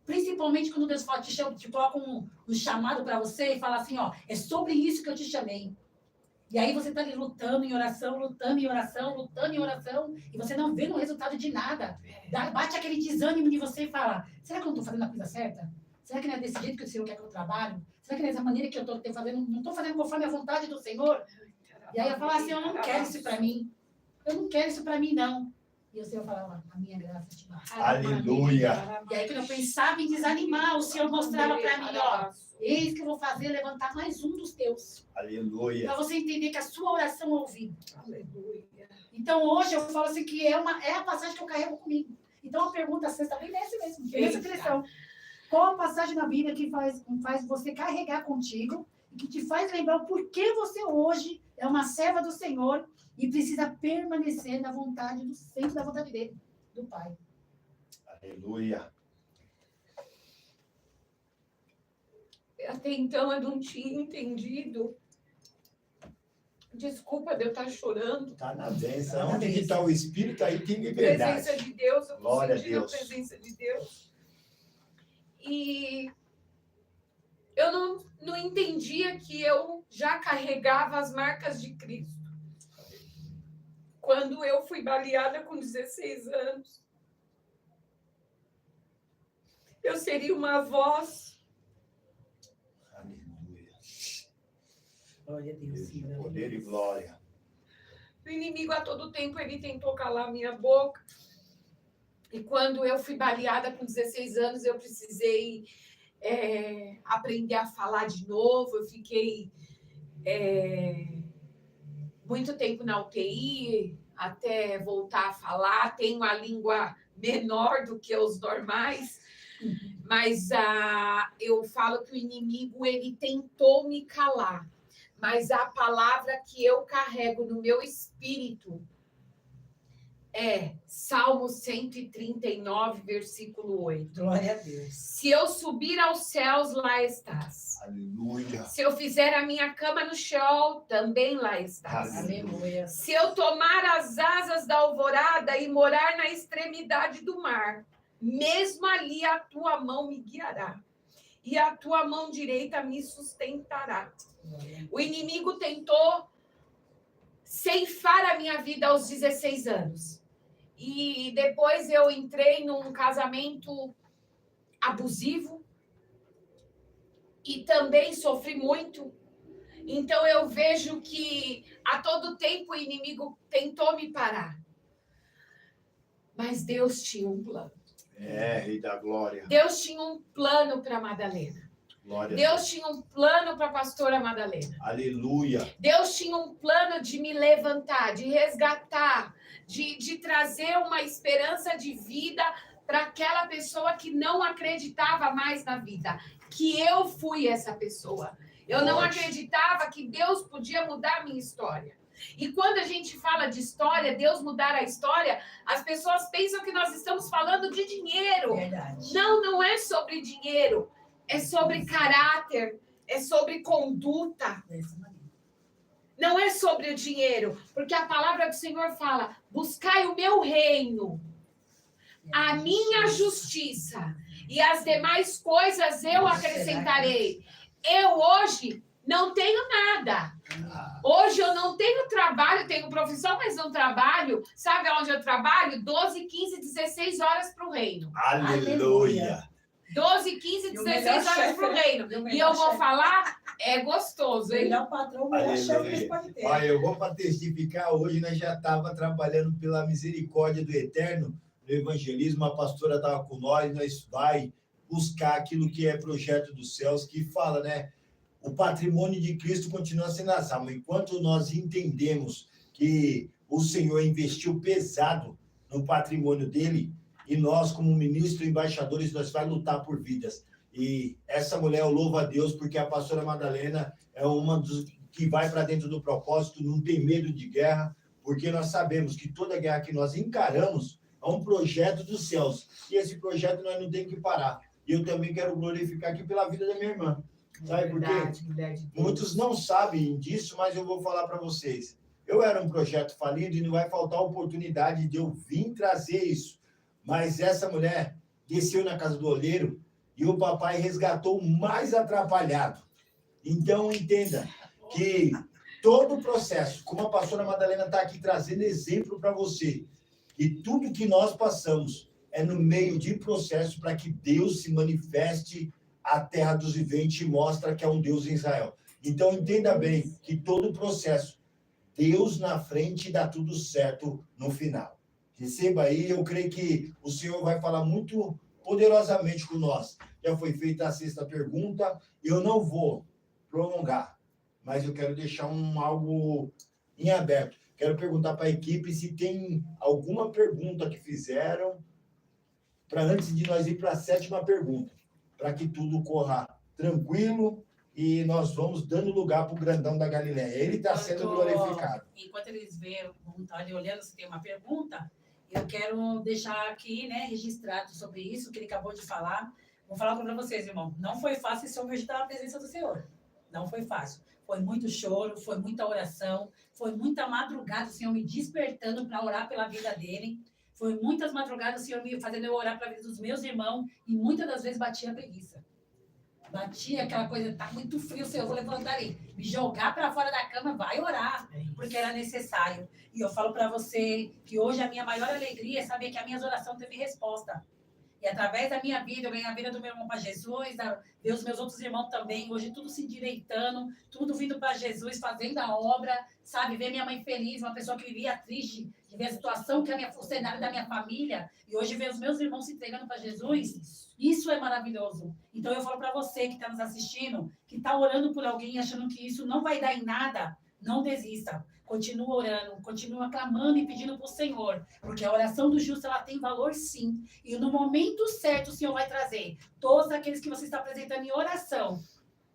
Principalmente quando Deus fala, te coloca um chamado para você e fala assim, é sobre isso que eu te chamei. E aí você está ali lutando em oração, lutando em oração, lutando em oração, e você não vê no resultado de nada. Bate aquele desânimo de você e fala: será que eu não estou fazendo a coisa certa? Será que não é desse jeito que o Senhor quer que eu trabalhe? Será que não é dessa maneira que eu estou fazendo? Não estou fazendo conforme a vontade do Senhor? E aí eu falo assim: eu não quero isso para mim. Eu não quero isso para mim, não. E o Senhor falava: a minha graça te basta. Aleluia. E aí quando eu pensava em desanimar, o Senhor mostrava para mim: eis que eu vou fazer levantar mais um dos teus. Aleluia. Para você entender que a sua oração é ouvida. Aleluia. Então, hoje eu falo assim que é a passagem que eu carrego comigo. Então, a pergunta sexta vem nessa mesmo, nessa direção. Qual a passagem na Bíblia que faz você carregar contigo e que te faz lembrar o porquê você hoje é uma serva do Senhor e precisa permanecer na vontade do centro da vontade dele, do Pai? Aleluia. Até então eu não tinha entendido. Desculpa de eu estar chorando. Está na bênção. Onde que está o Espírito, aí tem liberdade. Presença de Deus, eu Glória estou sentindo a Deus. a presença de Deus. E eu não entendia que eu já carregava as marcas de Cristo. Quando eu fui baleada com 16 anos, eu seria uma voz. Aleluia. Glória a Deus. Deus, poder e glória. O inimigo a todo tempo ele tentou calar minha boca. E quando eu fui baleada com 16 anos, eu precisei aprender a falar de novo. Eu fiquei muito tempo na UTI até voltar a falar. Tenho a língua menor do que os normais, mas eu falo que o inimigo ele tentou me calar. Mas a palavra que eu carrego no meu espírito é Salmo 139, versículo 8. Glória a Deus. Se eu subir aos céus, lá estás. Aleluia. Se eu fizer a minha cama no chão, também lá estás. Aleluia. Se eu tomar as asas da alvorada e morar na extremidade do mar, mesmo ali a tua mão me guiará, e a tua mão direita me sustentará. O inimigo tentou ceifar a minha vida aos 16 anos. E depois eu entrei num casamento abusivo e também sofri muito. Então eu vejo que a todo tempo o inimigo tentou me parar. Mas Deus tinha um plano. Rei da glória. Deus tinha um plano para Madalena. Glória a Deus tinha um plano para a pastora Madalena. Aleluia. Deus tinha um plano de me levantar, de resgatar, de trazer uma esperança de vida para aquela pessoa que não acreditava mais na vida. Que eu fui essa pessoa. Eu não acreditava que Deus podia mudar a minha história. E quando a gente fala de história, Deus mudar a história, as pessoas pensam que nós estamos falando de dinheiro. Verdade. Não, não é sobre dinheiro. É sobre caráter, é sobre conduta. Não é sobre o dinheiro, porque a palavra do Senhor fala: buscai o meu reino, a minha justiça, e as demais coisas eu acrescentarei. Eu hoje não tenho nada. Hoje eu não tenho trabalho, tenho profissão, mas não trabalho. Sabe onde eu trabalho? 12, 15, 16 horas para o reino. Aleluia. 12, 15, 16 horas para o reino. E eu vou falar, é gostoso, hein? Ele é o patrão, o melhor chefe que ele pode ter. Olha, eu vou para testificar, hoje nós já estávamos trabalhando pela misericórdia do Eterno, no evangelismo, a pastora estava com nós vai buscar aquilo que é projeto dos céus, que fala, né? O patrimônio de Cristo continua sendo as almas. Enquanto nós entendemos que o Senhor investiu pesado no patrimônio dele, e nós, como ministros e embaixadores, nós vamos lutar por vidas. E essa mulher, eu louvo a Deus, porque a pastora Madalena é uma dos que vai para dentro do propósito, não tem medo de guerra, porque nós sabemos que toda guerra que nós encaramos é um projeto dos céus. E esse projeto nós não temos que parar. E eu também quero glorificar aqui pela vida da minha irmã. Sabe por quê? Muitos não sabem disso, mas eu vou falar para vocês. Eu era um projeto falido e não vai faltar oportunidade de eu vir trazer isso. Mas essa mulher desceu na casa do olheiro e o papai resgatou o mais atrapalhado. Então, entenda que todo o processo, como a pastora Madalena está aqui trazendo exemplo para você, e tudo que nós passamos é no meio de processo para que Deus se manifeste a terra dos viventes e mostra que é um Deus em Israel. Então, entenda bem que todo o processo, Deus na frente dá tudo certo no final. Receba aí, eu creio que o Senhor vai falar muito poderosamente com nós. Já foi feita a 6ª pergunta, eu não vou prolongar, mas eu quero deixar algo em aberto. Quero perguntar para a equipe se tem alguma pergunta que fizeram, para antes de nós ir para a 7ª pergunta, para que tudo corra tranquilo e nós vamos dando lugar para o grandão da Galileia. Ele está sendo glorificado. Enquanto eles vão estar ali olhando se tem uma pergunta, eu quero deixar aqui, né, registrado sobre isso que ele acabou de falar. Vou falar para vocês, irmão. Não foi fácil esse homem estar na presença do Senhor. Não foi fácil. Foi muito choro, foi muita oração, foi muita madrugada o Senhor me despertando para orar pela vida dele. Foi muitas madrugadas o Senhor me fazendo eu orar pela vida dos meus irmãos e muitas das vezes batia a preguiça. Batia aquela coisa, tá muito frio, Senhor, eu vou levantar ali. Me jogar para fora da cama, vai orar, porque era necessário. E eu falo para você que hoje a minha maior alegria é saber que a minha oração teve resposta. E através da minha vida, eu ganhei a vida do meu irmão para Jesus, ver os meus outros irmãos também, hoje tudo se endireitando, tudo vindo para Jesus, fazendo a obra, sabe? Ver minha mãe feliz, uma pessoa que vivia triste, de ver a situação, o cenário da minha família, e hoje ver os meus irmãos se entregando para Jesus, isso é maravilhoso. Então eu falo para você que está nos assistindo, que está orando por alguém, achando que isso não vai dar em nada, não desista. Continua orando, continua clamando e pedindo para o Senhor, porque a oração do justo ela tem valor sim. E no momento certo o Senhor vai trazer todos aqueles que você está apresentando em oração.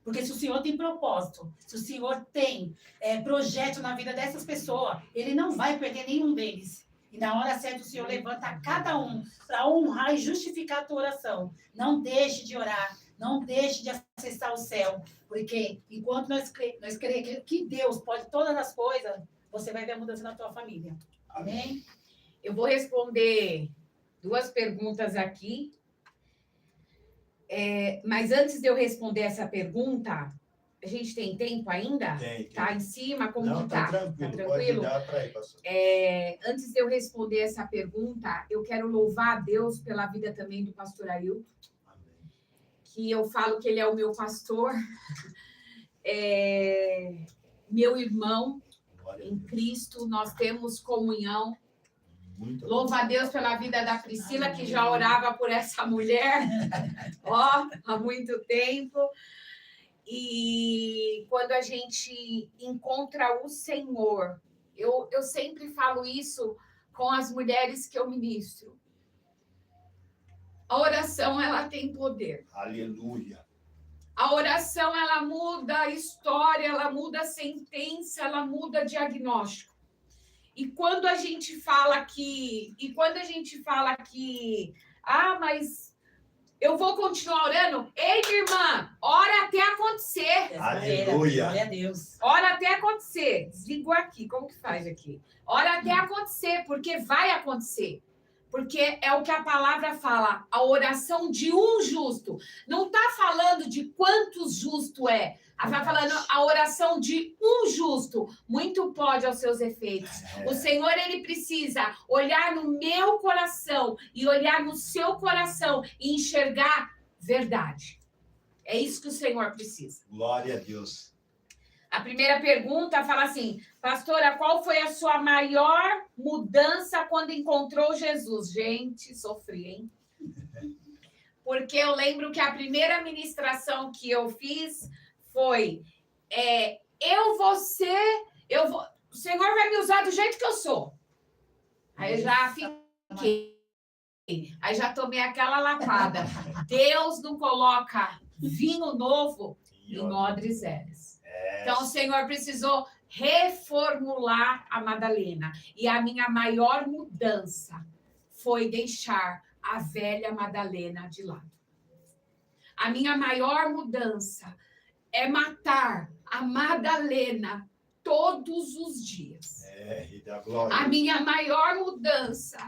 Porque se o Senhor tem propósito, se o Senhor tem projeto na vida dessas pessoas, Ele não vai perder nenhum deles. E na hora certa o Senhor levanta cada um para honrar e justificar a tua oração. Não deixe de orar, não deixe de acessar o céu. Porque enquanto nós cremos que Deus pode todas as coisas, você vai ver a mudança na tua família. Amém? Eu vou responder 2 perguntas aqui. Mas antes de eu responder essa pergunta, a gente tem tempo ainda? Tem. Tá em cima? Como Não, que tá? tá tranquilo. Tá tranquilo? Pode dar para aí, pastor. Antes de eu responder essa pergunta, eu quero louvar a Deus pela vida também do pastor Ailton, que eu falo que ele é o meu pastor, meu irmão em Cristo, nós temos comunhão. Muito Louva a Deus pela vida da Priscila, que já orava por essa mulher, há muito tempo. E quando a gente encontra o Senhor, eu sempre falo isso com as mulheres que eu ministro. A oração, ela tem poder. Aleluia. A oração, ela muda a história, ela muda a sentença, ela muda diagnóstico. E quando a gente fala que, mas eu vou continuar orando. Ei, minha irmã, ora até acontecer. Aleluia. Glória a Deus. Ora até acontecer. Desligou aqui. Como que faz aqui? Ora até acontecer, porque vai acontecer. Porque é o que a palavra fala, a oração de um justo. Não está falando de quantos justo é. Está falando a oração de um justo. Muito pode aos seus efeitos. O Senhor, ele precisa olhar no meu coração e olhar no seu coração e enxergar verdade. É isso que o Senhor precisa. Glória a Deus. A primeira pergunta fala assim, pastora, qual foi a sua maior mudança quando encontrou Jesus? Gente, sofri, hein? Porque eu lembro que a primeira ministração que eu fiz foi, o Senhor vai me usar do jeito que eu sou. Aí eu já fiquei, aí já tomei aquela lapada. Deus não coloca vinho novo em odres velhos. Então, o Senhor precisou reformular a Madalena. E a minha maior mudança foi deixar a velha Madalena de lado. A minha maior mudança é matar a Madalena todos os dias. E da glória. A minha maior mudança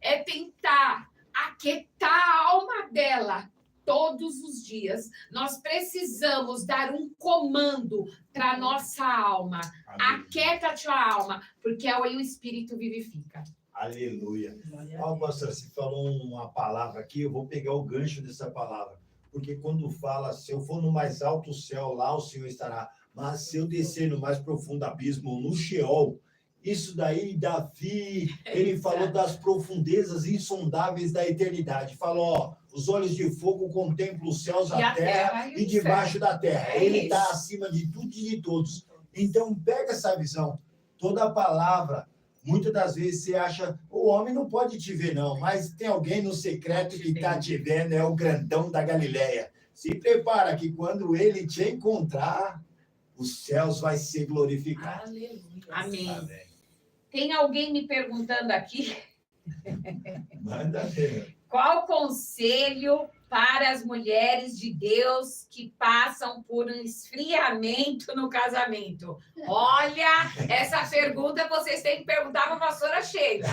é tentar aquietar a alma dela todos os dias. Nós precisamos dar um comando para a nossa alma. Amém. Aquieta a tua alma, porque aí o Espírito vivifica. Aleluia. Pastor, você falou uma palavra aqui, eu vou pegar o gancho dessa palavra. Porque quando fala, se eu for no mais alto céu, lá o Senhor estará. Mas se eu descer no mais profundo abismo, no Sheol, isso daí, Davi, ele falou das profundezas insondáveis da eternidade. Falou, os olhos de fogo contemplam os céus, a terra e debaixo da terra. Ele está acima de tudo e de todos. Então, pega essa visão. Toda a palavra, muitas das vezes você acha, o homem não pode te ver, não, mas tem alguém no secreto que está te vendo, é o grandão da Galileia. Se prepara que quando ele te encontrar, os céus vai ser glorificados. Aleluia. Amém. Tem alguém me perguntando aqui? Manda ver. Qual conselho para as mulheres de Deus que passam por um esfriamento no casamento? Olha, essa pergunta vocês têm que perguntar para a pastora Sheila.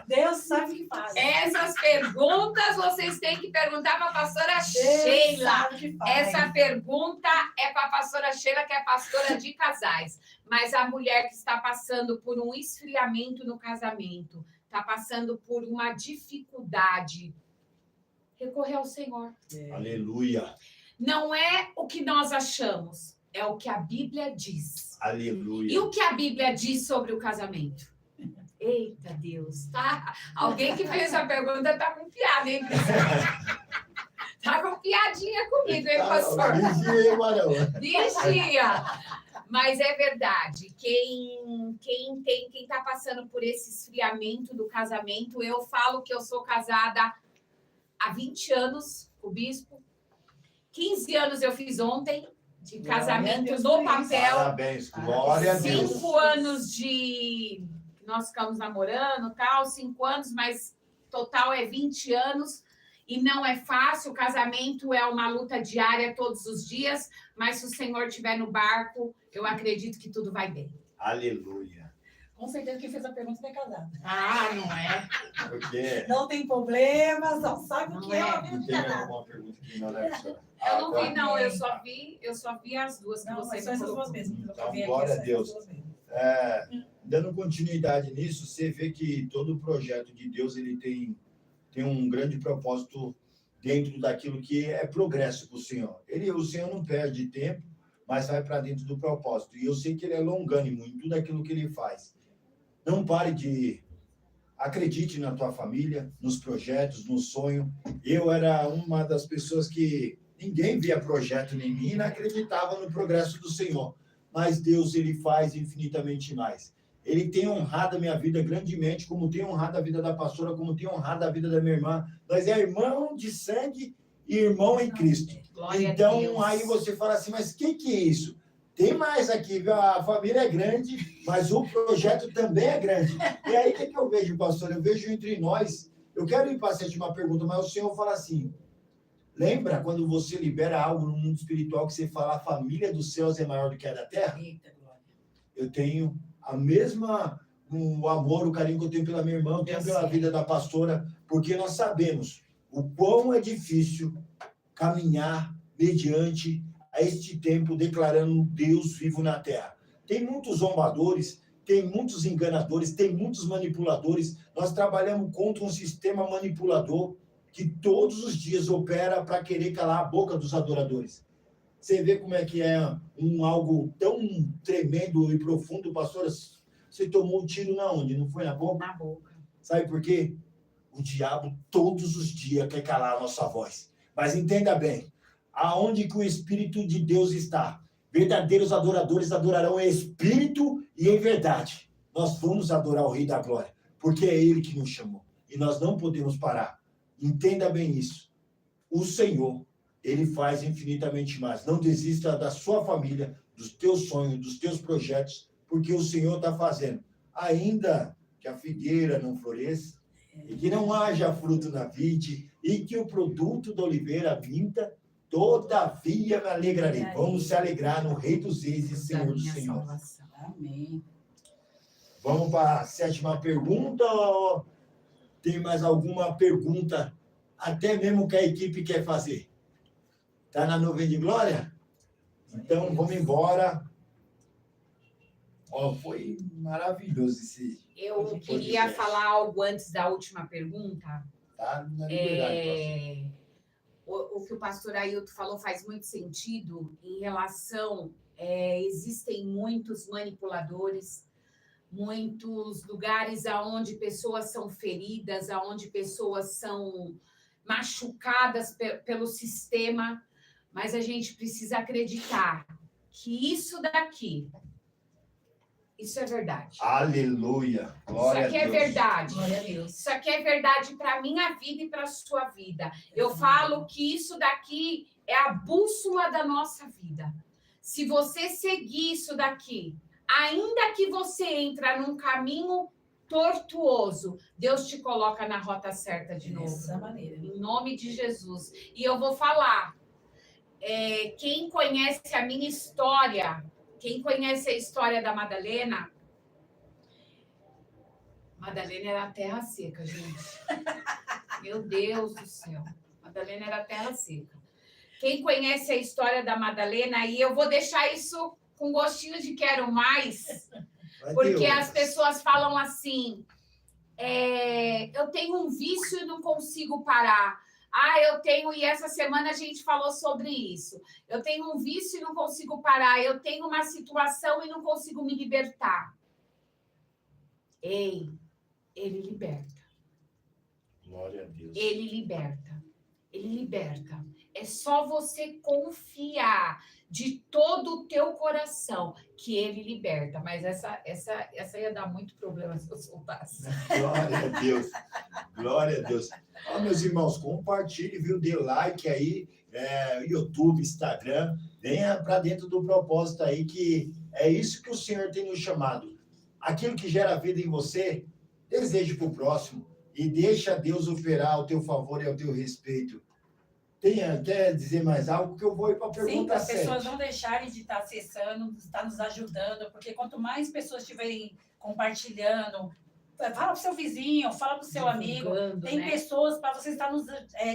Deus sabe o que faz. Essas perguntas vocês têm que perguntar para a pastora Deus Sheila. sabe o que faz. Essa pergunta é para a pastora Sheila, que é pastora de casais. Mas a mulher que está passando por um esfriamento no casamento, está passando por uma dificuldade, recorrer ao Senhor. Aleluia. Não é o que nós achamos, é o que a Bíblia diz. Aleluia. E o que a Bíblia diz sobre o casamento? Eita Deus, tá? Alguém que fez essa pergunta tá com piada, hein, Priscila? Tá com piadinha comigo, hein, pastor? Vigia, Marão. Vigia! Mas é verdade, quem está passando por esse esfriamento do casamento, eu falo que eu sou casada há 20 anos com o bispo, 15 anos eu fiz ontem de casamento no papel, Parabéns, glória a Deus. 5 anos de... Nós ficamos namorando, tal, 5 anos, mas total é 20 anos. E não é fácil, o casamento é uma luta diária todos os dias, mas se o Senhor estiver no barco, eu acredito que tudo vai bem. Aleluia. Com certeza quem fez a pergunta é casado. Ah, não é? Porque Não tem problemas, não sabe o Não que é é. uma vida não de tem casado. alguma pergunta que não deve ser. Eu não vi, Agora, não, eu só vi as duas que Não, você mas são essas colocou. duas mesmo. que eu Então, vi aqui, glória a essas Deus. duas mesmo. dando continuidade nisso, você vê que todo projeto de Deus ele tem um grande propósito dentro daquilo que é progresso para o Senhor. O Senhor não perde tempo, mas vai para dentro do propósito. E eu sei que ele é longânimo em tudo aquilo que ele faz. Não pare de... Acredite na tua família, nos projetos, no sonho. Eu era uma das pessoas que Ninguém via projeto em mim e não acreditava no progresso do Senhor. Mas Deus, ele faz infinitamente mais. Ele tem honrado a minha vida grandemente, como tem honrado a vida da pastora, como tem honrado a vida da minha irmã. Nós é irmão de sangue e irmão em Cristo. Glória a Então, Deus. aí você fala assim, mas o que é isso? Tem mais aqui, viu? A família é grande, mas o projeto também é grande. E aí, o que eu vejo, pastor? Eu vejo entre nós, eu quero ir para a sétima pergunta, mas o Senhor fala assim, lembra quando você libera algo no mundo espiritual que você fala a família dos céus é maior do que a da terra? Eita, glória. Eu tenho a mesma, o amor, o carinho que eu tenho pela minha irmã, eu tenho pela vida da pastora, porque nós sabemos o quão é difícil caminhar mediante a este tempo declarando um Deus vivo na terra. Tem muitos zombadores, tem muitos enganadores, tem muitos manipuladores. Nós trabalhamos contra um sistema manipulador que todos os dias opera para querer calar a boca dos adoradores. Você vê como é que é algo tão tremendo e profundo, pastora. Você tomou um tiro na onde? Não foi na boca? Na boca. Sabe por quê? O diabo todos os dias quer calar a nossa voz. Mas entenda bem, aonde que o Espírito de Deus está? Verdadeiros adoradores adorarão em espírito e em verdade. Nós vamos adorar o Rei da Glória, porque é Ele que nos chamou. E nós não podemos parar. Entenda bem isso. O Senhor, Ele faz infinitamente mais. Não desista da sua família, dos teus sonhos, dos teus projetos, porque o Senhor está fazendo. Ainda que a figueira não floresça, e que não haja fruto na vide, e que o produto da oliveira minta, todavia me alegrarei. Vamos se alegrar no Rei dos Reis e Senhor dos Senhores. Amém. Vamos para a sétima pergunta. Tem mais alguma pergunta? Até mesmo que a equipe quer fazer. Está na nuvem de glória? Então, vamos embora. Foi maravilhoso esse... Eu queria falar algo antes da última pergunta. Tá na liberdade, O que o pastor Ailton falou faz muito sentido em relação... existem muitos manipuladores, muitos lugares onde pessoas são feridas, onde pessoas são machucadas pelo sistema, mas a gente precisa acreditar que isso daqui... Isso é verdade. Aleluia. Glória a Deus. Isso aqui é verdade. Glória a Deus. Isso aqui é verdade para a minha vida e para a sua vida. Eu falo que isso daqui é a bússola da nossa vida. Se você seguir isso daqui, ainda que você entra num caminho tortuoso, Deus te coloca na rota certa de novo. Dessa maneira. Em nome de Jesus. E eu vou falar. Quem conhece a minha história... Quem conhece a história da Madalena? Madalena era terra seca, gente. Meu Deus do céu. Madalena era terra seca. Quem conhece a história da Madalena, e eu vou deixar isso com gostinho de quero mais, porque as pessoas falam assim, eu tenho um vício e não consigo parar. Eu tenho, e essa semana a gente falou sobre isso. Eu tenho um vício e não consigo parar. Eu tenho uma situação e não consigo me libertar. Ei, ele liberta. Glória a Deus. Ele liberta. Ele liberta. É só você confiar de todo o teu coração que ele liberta. Mas essa ia dar muito problema se eu soltasse. Glória a Deus. Glória a Deus. Meus irmãos, compartilhe, viu? Dê like aí, YouTube, Instagram. Venha para dentro do propósito aí, que é isso que o Senhor tem nos chamado. Aquilo que gera vida em você, deseje para o próximo e deixa Deus operar ao teu favor e ao teu respeito. Quer dizer mais algo que eu vou ir para a pergunta 7. Sim, para as pessoas não deixarem de estar acessando, estar nos ajudando, porque quanto mais pessoas estiverem compartilhando, fala para o seu vizinho, fala para o seu amigo, tem pessoas para você estar nos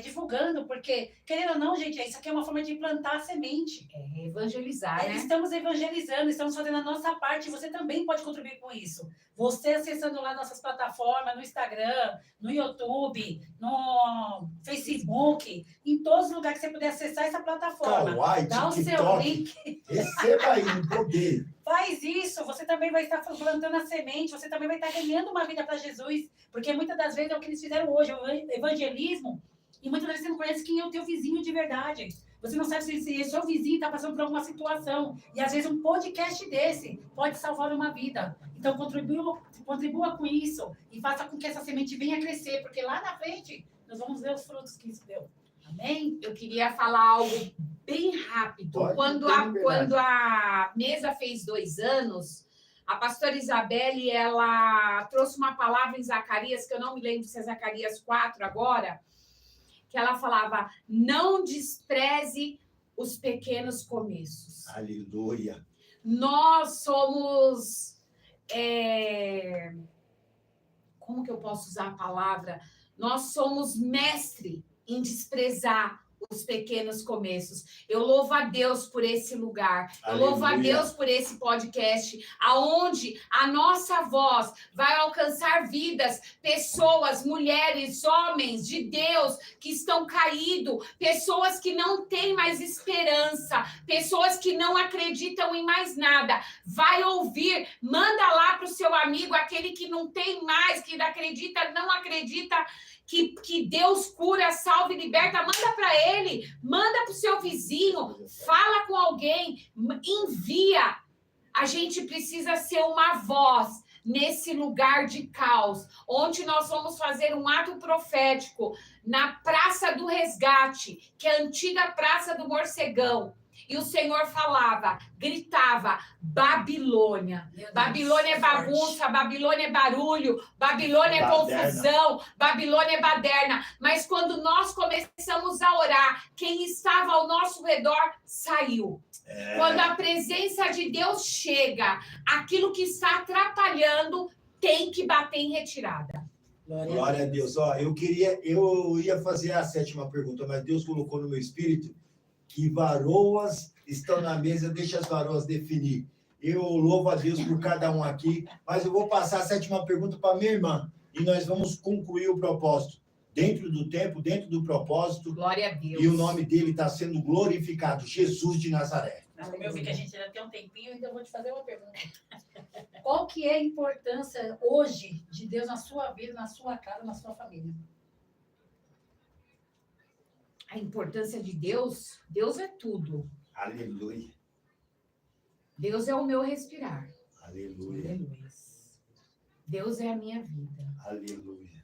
divulgando, porque, querendo ou não, gente, isso aqui é uma forma de plantar a semente. Evangelizar, né? Estamos evangelizando, estamos fazendo a nossa parte, você também pode contribuir com isso. Você acessando lá nossas plataformas, no Instagram, no YouTube, no Facebook, em todos os lugares que você puder acessar essa plataforma. Kawaii, dá o seu link. Receba aí no poder. Faz isso, você também vai estar plantando a semente, você também vai estar ganhando uma vida para Jesus, porque muitas das vezes é o que eles fizeram hoje, o evangelismo, e muitas vezes você não conhece quem é o teu vizinho de verdade. Você não sabe se seu vizinho está passando por alguma situação. E às vezes um podcast desse pode salvar uma vida. Então contribua com isso e faça com que essa semente venha crescer, porque lá na frente nós vamos ver os frutos que isso deu. Amém? Eu queria falar algo bem rápido. Pode, Quando a mesa fez 2 anos, a pastora Isabelle, ela trouxe uma palavra em Zacarias, que eu não me lembro se é Zacarias 4 agora, que ela falava, não despreze os pequenos começos. Aleluia. Nós somos... Como que eu posso usar a palavra? Nós somos mestre em desprezar os pequenos começos. Eu louvo a Deus por esse lugar. Eu louvo a Deus por esse podcast, aonde a nossa voz vai alcançar vidas, pessoas, mulheres, homens de Deus que estão caídos, pessoas que não têm mais esperança, pessoas que não acreditam em mais nada. Vai ouvir, manda lá para o seu amigo, aquele que não tem mais, que acredita, não acredita, que Deus cura, salva e liberta, manda para ele, manda para o seu vizinho, fala com alguém, envia. A gente precisa ser uma voz nesse lugar de caos, onde nós vamos fazer um ato profético na Praça do Resgate, que é a antiga Praça do Morcegão. E o Senhor falava, gritava, Babilônia. Babilônia é bagunça, Babilônia é barulho, Babilônia é confusão, Babilônia é baderna. Mas quando nós começamos a orar, quem estava ao nosso redor saiu. Quando a presença de Deus chega, aquilo que está atrapalhando tem que bater em retirada. Glória a Deus. Ó, eu ia fazer a 7ª pergunta, mas Deus colocou no meu espírito que varoas estão na mesa, deixa as varoas definir. Eu louvo a Deus por cada um aqui, mas eu vou passar a 7ª pergunta para minha irmã, e nós vamos concluir o propósito. Dentro do tempo, dentro do propósito. Glória a Deus. E o nome dele está sendo glorificado, Jesus de Nazaré. Como eu vi que a gente ainda tem um tempinho, então eu vou te fazer uma pergunta. Qual que é a importância hoje de Deus na sua vida, na sua casa, na sua família? A importância de Deus, Deus é tudo. Aleluia. Deus é o meu respirar. Aleluia. Deus é a minha vida. Aleluia.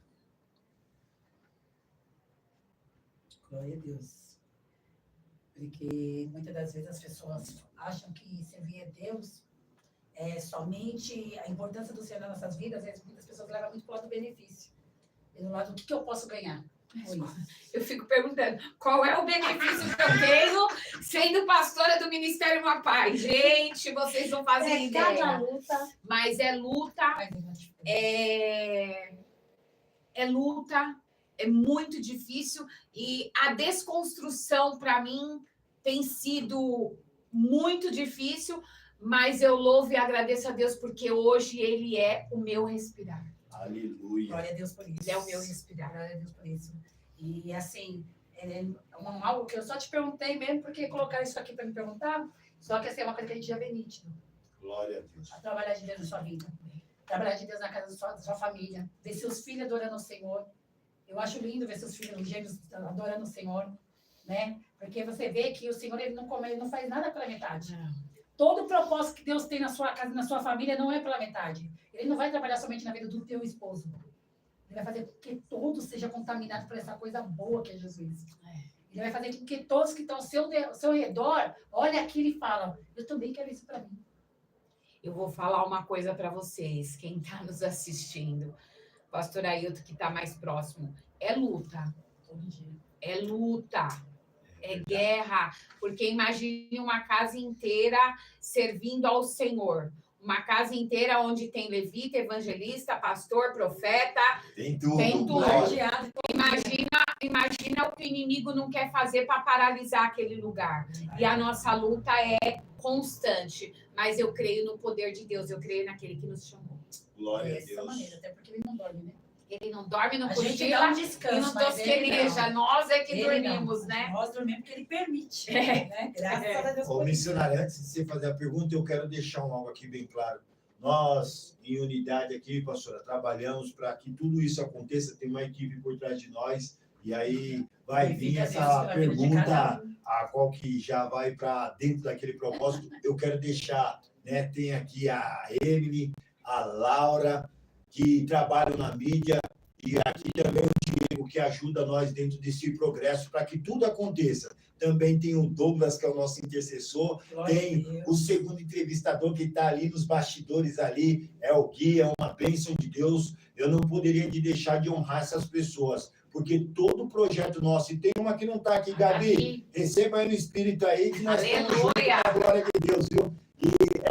Glória a Deus. Porque muitas das vezes as pessoas acham que servir a Deus é somente a importância do Senhor nas nossas vidas. Às vezes muitas pessoas levam muito para o lado do benefício. E do lado do que eu posso ganhar. Eu fico perguntando, qual é o benefício que eu tenho sendo pastora do Ministério Uma Paz? Gente, vocês não fazem ideia. Cada luta. Mas é luta, luta, é muito difícil. E a desconstrução, para mim, tem sido muito difícil, mas eu louvo e agradeço a Deus, porque hoje Ele é o meu respirar. Aleluia. Glória a Deus por isso. Ele é o meu respirar. Glória a Deus por isso. E assim, algo que eu só te perguntei mesmo, porque colocaram isso aqui para me perguntar, só que assim, é uma coisa que a gente já vê nítido. Glória a Deus. A trabalhar de Deus na sua vida. Trabalhar de Deus na casa da sua família. Ver seus filhos adorando o Senhor. Eu acho lindo ver seus filhos gêmeos adorando o Senhor, né? Porque você vê que o Senhor ele não faz nada pela metade. Todo o propósito que Deus tem na sua casa, na sua família, não é pela metade. Ele não vai trabalhar somente na vida do teu esposo. Ele vai fazer com que todos sejam contaminados por essa coisa boa que é Jesus. Ele vai fazer com que todos que estão ao seu redor olhem aquilo e falam, eu também quero isso para mim. Eu vou falar uma coisa para vocês, quem está nos assistindo, pastor Ailton, que está mais próximo, é luta. Todo dia. É luta. É guerra, porque imagine uma casa inteira servindo ao Senhor. Uma casa inteira onde tem levita, evangelista, pastor, profeta. Tem tudo. Tem tudo. Glória. Imagina o que o inimigo não quer fazer para paralisar aquele lugar. E a nossa luta é constante. Mas eu creio no poder de Deus, eu creio naquele que nos chamou. Glória a Dessa Deus. maneira, até porque ele não dorme, né? Ele não dorme, não A gente cochila dá um e descanso, não mas ele tosqueneja. Nós é que Ele dormimos, não. né? Nós dormimos porque ele permite. Né? Graças a Deus Ô, por isso. missionário, antes de você fazer a pergunta, eu quero deixar algo aqui bem claro. Nós, em unidade aqui, pastora, trabalhamos para que tudo isso aconteça. Tem uma equipe por trás de nós E aí vai vir Glorifica essa Deus pela vida de cada pergunta, um. a qual que já vai para dentro daquele propósito. Eu quero deixar, né? Tem aqui a Emily, a Laura, que trabalham na mídia, e aqui também o Diego, que ajuda nós dentro desse progresso para que tudo aconteça. Também tem o Douglas, que é o nosso intercessor, Glória a tem Deus. o segundo entrevistador que está ali nos bastidores ali, é o Gui, é uma bênção de Deus. Eu não poderia deixar de honrar essas pessoas, porque todo projeto nosso, e tem uma que não está aqui, Gabi, receba aí no Espírito aí, que nós estamos juntos com a glória de Deus, viu? E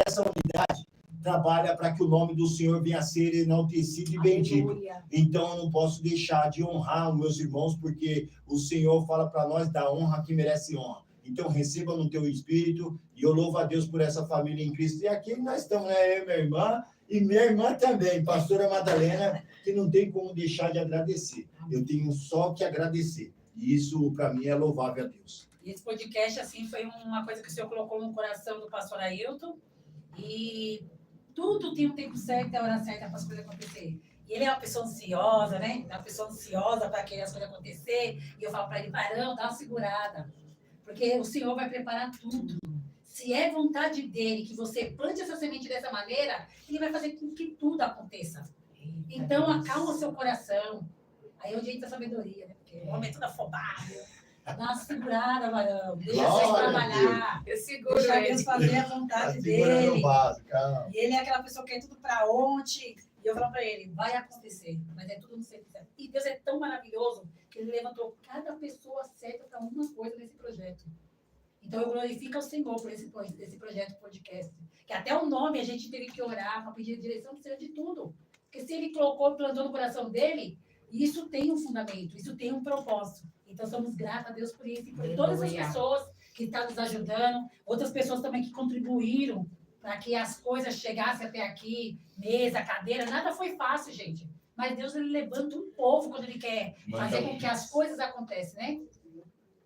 essa unidade trabalha para que o nome do Senhor venha a ser enaltecido e bendito. Aleluia. Então, eu não posso deixar de honrar os meus irmãos, porque o Senhor fala para nós da honra que merece honra. Então, receba no teu espírito, e eu louvo a Deus por essa família em Cristo. E aqui nós estamos, né? Eu, minha irmã, e minha irmã também, pastora Madalena, que não tem como deixar de agradecer. Eu tenho só que agradecer. E isso, para mim, é louvável a Deus. E esse podcast, assim, foi uma coisa que o Senhor colocou no coração do pastor Ailton. E tudo tem um tempo certo e a hora certa para as coisas acontecerem. E ele é uma pessoa ansiosa, né? É uma pessoa ansiosa para que as coisas acontecerem. E eu falo para ele, Barão, dá uma segurada. Porque o Senhor vai preparar tudo. Se é vontade dele que você plante essa semente dessa maneira, ele vai fazer com que tudo aconteça. Então, acalma o seu coração. Aí é onde entra a sabedoria, né? Porque o homem é todo afobado. Dá uma segurada, Barão. Deixa Deus Glória a trabalhar. Eu seguro Deixa ele. Deus fazer a Tá vontade segurando dele. o vaso, calma. E ele é aquela pessoa que quer tudo para ontem. E eu falo para ele, vai acontecer, mas é tudo no tempo certo. E Deus é tão maravilhoso que ele levantou cada pessoa certa para uma coisa nesse projeto. Então eu glorifico ao Senhor por esse projeto podcast. Que até o nome a gente teve que orar para pedir a direção do Senhor de tudo. Porque se ele colocou, plantou no coração dele, isso tem um fundamento, isso tem um propósito. Então somos gratos a Deus por isso e por todas as pessoas que estão nos ajudando, outras pessoas também que contribuíram para que as coisas chegassem até aqui, mesa, cadeira, nada foi fácil, gente. Mas Deus, ele levanta um povo quando ele quer fazer com que as coisas aconteçam, né?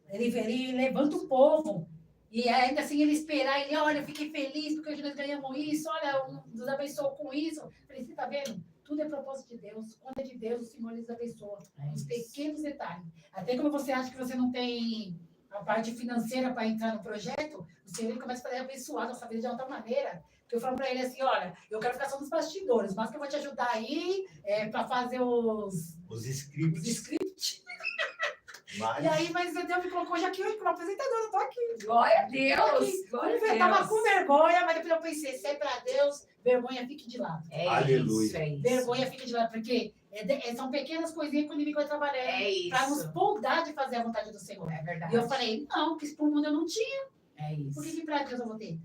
Ele levanta um povo. E ainda assim ele esperar, ele, olha, eu fiquei feliz porque hoje nós ganhamos isso, olha, nos abençoou com isso. Eu falei, você tá vendo? Tudo é propósito de Deus. Quando é de Deus, o Senhor lhes abençoa. Os pequenos detalhes. Até quando você acha que você não tem a parte financeira para entrar no projeto, o Senhor ele começa a fazer abençoar a nossa vida de alta maneira. Porque eu falo para ele assim, olha, eu quero ficar só nos bastidores, mas que eu vou te ajudar aí para fazer os scripts. Mas... E aí, mas Deus me colocou já aqui hoje como apresentadora, eu tô aqui. Glória a Deus. Glória a Eu Deus. tava com vergonha, mas depois eu pensei, se é para Deus, vergonha fique de lado. É Aleluia. isso, é isso. Vergonha fique de lado, porque são pequenas coisinhas que o inimigo vai trabalhando É para nos isso. poldar de fazer a vontade do Senhor. É verdade. E eu falei, não, que isso pro mundo eu não tinha. É Por isso. que para Deus eu vou ter?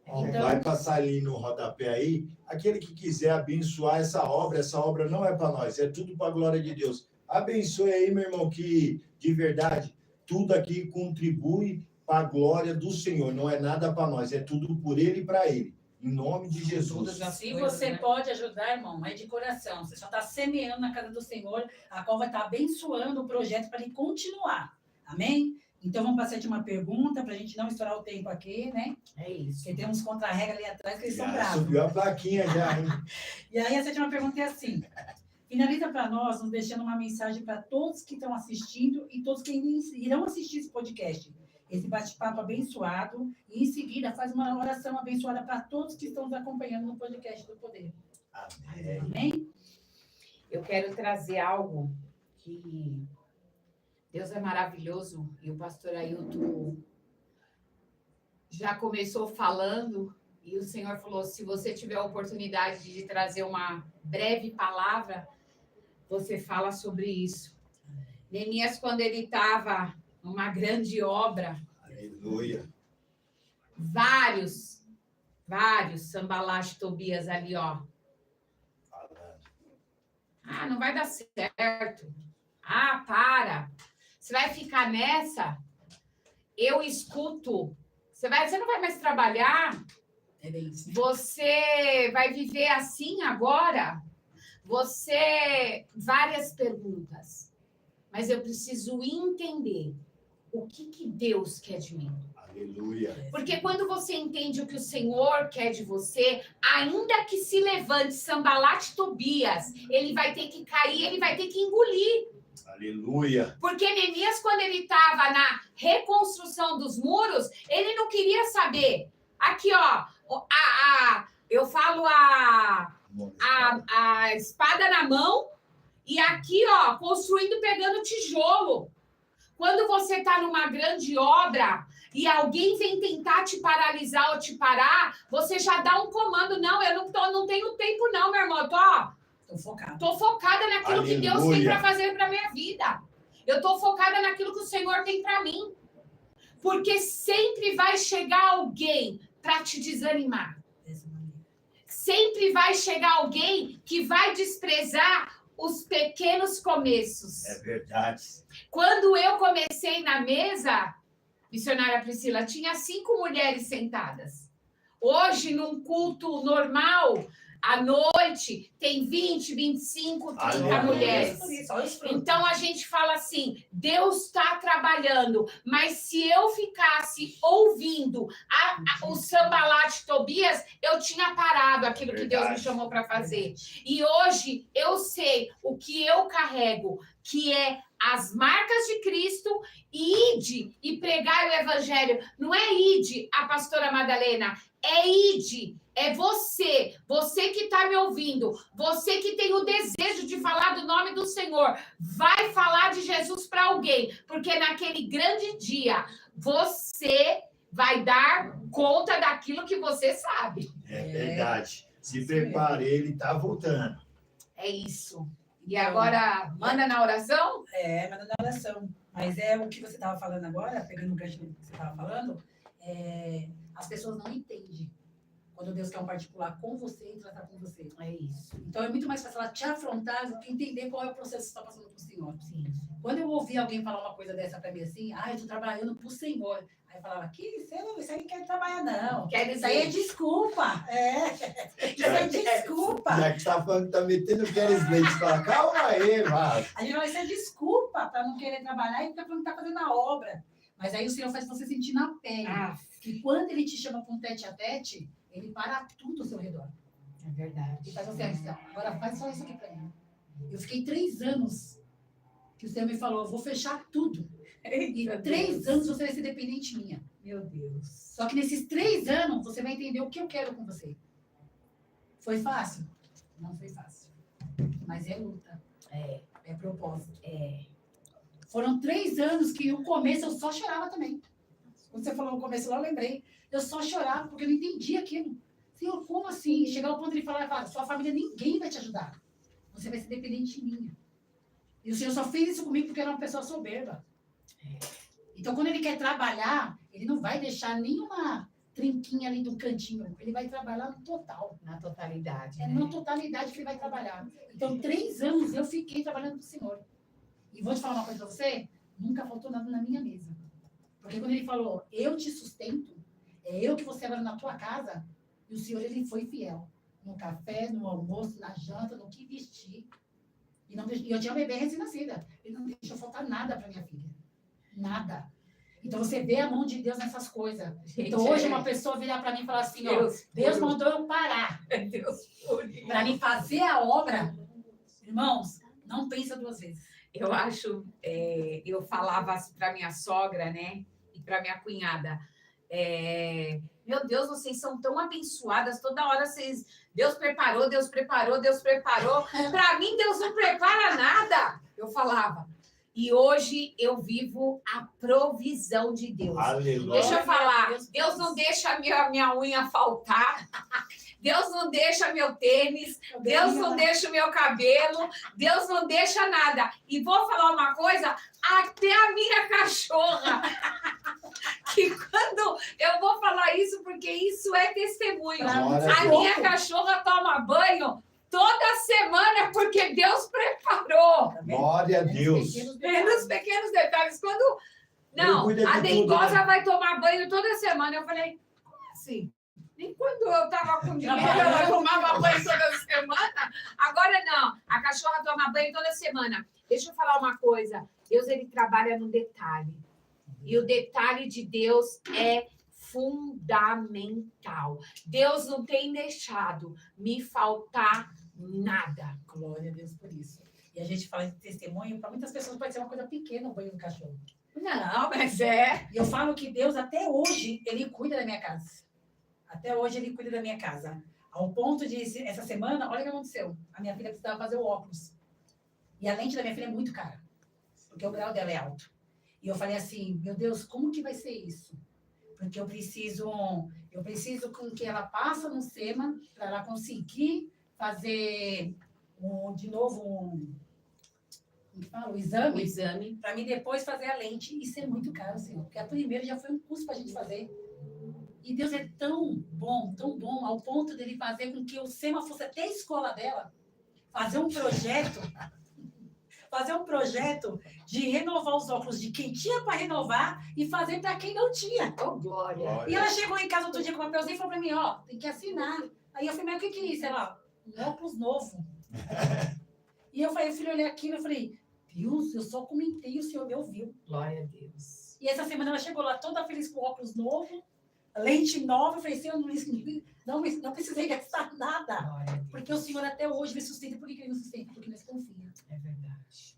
Ó, Então- vai passar ali no rodapé aí. Aquele que quiser abençoar essa obra não é para nós, é tudo para a glória de Deus. Abençoe aí, meu irmão, que de verdade tudo aqui contribui para a glória do Senhor. Não é nada para nós, é tudo por Ele e para Ele. Em nome de Jesus. Todas as Se coisas, você né? pode ajudar, irmão, é de coração. Você só está semeando na casa do Senhor, a qual vai estar abençoando o projeto para ele continuar. Amém? Então, vamos para a sétima pergunta, para a gente não estourar o tempo aqui, né? É isso. Porque tem uns contra-regra ali atrás que eles são Já bravos. subiu a plaquinha já, hein? E aí, a sétima pergunta é assim. Finaliza para nós, nos deixando uma mensagem para todos que estão assistindo e todos que irão assistir esse podcast. Esse bate-papo abençoado. E, em seguida, faz uma oração abençoada para todos que estão nos acompanhando no podcast do Poder. Amém. Amém? Eu quero trazer algo que Deus é maravilhoso e o pastor Ailton já começou falando e o Senhor falou, se você tiver a oportunidade de trazer uma breve palavra, você fala sobre isso. Neemias, quando ele estava numa grande obra, Aleluia. vários Sanballat, Tobias ali, ó. Ah, não vai dar certo. Ah, para. Você vai ficar nessa? Eu escuto. Você não vai mais trabalhar? É bem isso. Você vai viver assim agora? Várias perguntas. Mas eu preciso entender o que Deus quer de mim. Aleluia. Porque quando você entende o que o Senhor quer de você, ainda que se levante Sanballat Tobias, ele vai ter que cair, ele vai ter que engolir. Aleluia. Porque Neemias, quando ele estava na reconstrução dos muros, ele não queria saber. Aqui, ó, eu falo a espada na mão e aqui, ó, construindo, pegando tijolo. Quando você está numa grande obra e alguém vem tentar te paralisar ou te parar, você já dá um comando. Não, eu não tenho tempo não, meu irmão. Tô focada naquilo que Deus tem para fazer para minha vida. Eu tô focada naquilo que o Senhor tem para mim. Porque sempre vai chegar alguém para te desanimar. Sempre vai chegar alguém que vai desprezar os pequenos começos. É verdade. Quando eu comecei na mesa, missionária Priscila, tinha 5 mulheres sentadas. Hoje, num culto normal, à noite, tem 20, 25, 30 mulheres. Então, a gente fala assim, Deus está trabalhando, mas se eu ficasse ouvindo o Sambalat Tobias, eu tinha parado aquilo que Deus me chamou para fazer. E hoje, eu sei o que eu carrego, que é as marcas de Cristo, e ide e pregar o evangelho. Não é ide, a pastora Madalena, é ide. É você que está me ouvindo, você que tem o desejo de falar do nome do Senhor, vai falar de Jesus para alguém, porque naquele grande dia, você vai dar conta daquilo que você sabe. É verdade. Se prepare, ele está voltando. É isso. E agora, manda na oração? Manda na oração. Mas é o que você estava falando agora, pegando o gancho do que você estava falando, as pessoas não entendem quando Deus quer um particular com você e tratar com você. É isso. Então, é muito mais fácil ela te afrontar do que entender qual é o processo que você está passando com o Senhor. Sim. Quando eu ouvi alguém falar uma coisa dessa para mim assim, eu estou trabalhando para o Senhor. Aí eu falava, isso aí não quer trabalhar, não. Isso aí é desculpa. Isso aí é desculpa. Já que está falando que está metendo aqueles leites, fala, calma aí, mano. A gente fala, isso é desculpa para não querer trabalhar e ficar falando que está fazendo a obra. Mas aí o Senhor faz você sentir na pele. Que quando Ele te chama para um tete-a-tete, Ele para tudo ao seu redor. É verdade. E faz assim, agora faz só isso aqui para mim. Eu fiquei 3 anos que o Senhor me falou, eu vou fechar tudo. E 3 anos você vai ser dependente minha. Meu Deus. Só que nesses 3 anos você vai entender o que eu quero com você. Foi fácil? Não foi fácil. Mas é luta. É propósito. Foram 3 anos que no começo eu só chorava também. Quando você falou no começo, eu lembrei. Eu só chorava porque eu não entendia aquilo. Senhor, como assim? Chegar ao ponto de falar, sua família, ninguém vai te ajudar. Você vai ser dependente minha. E o Senhor só fez isso comigo porque eu era uma pessoa soberba. Então, quando Ele quer trabalhar, Ele não vai deixar nenhuma trinquinha ali do cantinho. Ele vai trabalhar no total. Na totalidade. Na totalidade que Ele vai trabalhar. Então, 3 anos eu fiquei trabalhando com o Senhor. E vou te falar uma coisa para você, nunca faltou nada na minha mesa. Porque quando Ele falou, eu te sustento, é eu que vou ser agora na tua casa, e o Senhor, Ele foi fiel. No café, no almoço, na janta, no que vestir. E eu tinha uma bebê recém-nascida. Ele não deixou faltar nada para minha filha. Nada. Então, você vê a mão de Deus nessas coisas. Então, hoje, uma pessoa virar para mim e falar assim, Deus mandou eu parar. Para mim fazer a obra. Irmãos, não pensa 2 vezes. Eu acho, eu falava para minha sogra, né? E para minha cunhada. Meu Deus, vocês são tão abençoadas. Toda hora Deus preparou, Deus preparou, Deus preparou. Para mim, Deus não prepara nada. Eu falava. E hoje eu vivo a provisão de Deus. Aleluia. Deixa eu falar. Deus não deixa a minha unha faltar. Deus não deixa meu tênis. Deus não deixa o meu cabelo. Deus não deixa nada. E vou falar uma coisa, até a minha cachorra. Que quando eu vou falar isso, porque isso é testemunho. A minha cachorra toma banho toda semana, porque Deus preparou. Glória a Deus. Nos pequenos detalhes. Quando... Não, a dengosa vai tomar banho toda semana. Eu falei, como assim? Nem quando eu estava com dinheiro, ela tomava banho toda semana. Agora não, a cachorra toma banho toda semana. Deixa eu falar uma coisa. Deus, Ele trabalha no detalhe. E o detalhe de Deus é fundamental. Deus não tem deixado me faltar nada. Glória a Deus por isso. E a gente fala de testemunho, para muitas pessoas pode ser uma coisa pequena o banho do cachorro. Não, mas é. E eu falo que Deus, até hoje, Ele cuida da minha casa. Até hoje, Ele cuida da minha casa. Ao ponto de, essa semana, olha o que aconteceu. A minha filha precisava fazer o óculos. E a lente da minha filha é muito cara. Porque o grau dela é alto. E eu falei assim, meu Deus, como que vai ser isso? Porque eu preciso com que ela passe no SEMA para ela conseguir fazer de novo o exame. Para mim depois fazer a lente. Isso é muito caro, Senhor. Porque a primeira já foi um custo para a gente fazer. E Deus é tão bom, ao ponto dele fazer com que o SEMA fosse até a escola dela, fazer um projeto de renovar os óculos de quem tinha para renovar e fazer para quem não tinha. Oh, glória. E ela chegou em casa outro dia com o papelzinho e falou para mim, ó, tem que assinar. Aí eu falei, mas o que é isso? Ela, um óculos novo. E eu falei, filho, olhei aquilo, eu falei, Deus, eu só comentei e o Senhor me ouviu. Glória a Deus. E essa semana ela chegou lá toda feliz com óculos novo, lente nova, eu falei, Senhor, não precisei gastar nada. Glória a Deus. Porque o Senhor até hoje me sustenta. Por que Ele nos sustenta? Porque nós confiamos. É verdade.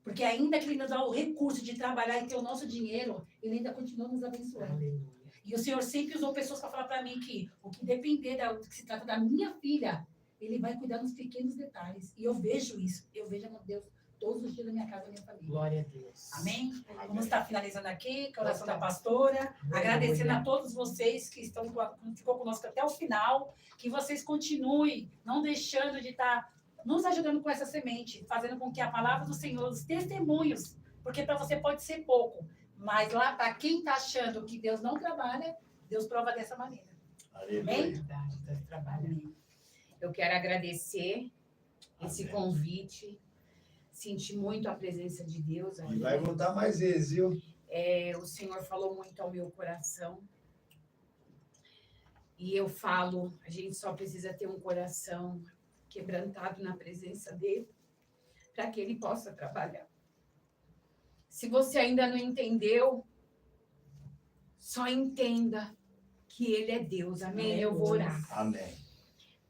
Porque ainda que Ele nos dá o recurso de trabalhar e ter o nosso dinheiro, Ele ainda continua nos abençoando. Aleluia. E o Senhor sempre usou pessoas para falar para mim que o que depender do que se trata da minha filha, Ele vai cuidar dos pequenos detalhes. E eu vejo isso. Eu vejo, meu Deus, todos os dias da minha casa, da minha família. Glória a Deus. Amém? Vamos estar finalizando aqui, com a oração da pastora, agradecendo a todos vocês que ficou conosco até o final, que vocês continuem não deixando de estar nos ajudando com essa semente, fazendo com que a palavra do Senhor, os testemunhos, porque para você pode ser pouco, mas lá para quem está achando que Deus não trabalha, Deus prova dessa maneira. Aleluia. Amém? Verdade, Deus trabalha. Eu quero agradecer esse convite. Senti muito a presença de Deus. E vai voltar mais vezes, viu? O Senhor falou muito ao meu coração. E eu falo, a gente só precisa ter um coração quebrantado na presença dele, para que ele possa trabalhar. Se você ainda não entendeu, só entenda que ele é Deus. Amém? Eu vou orar. Amém.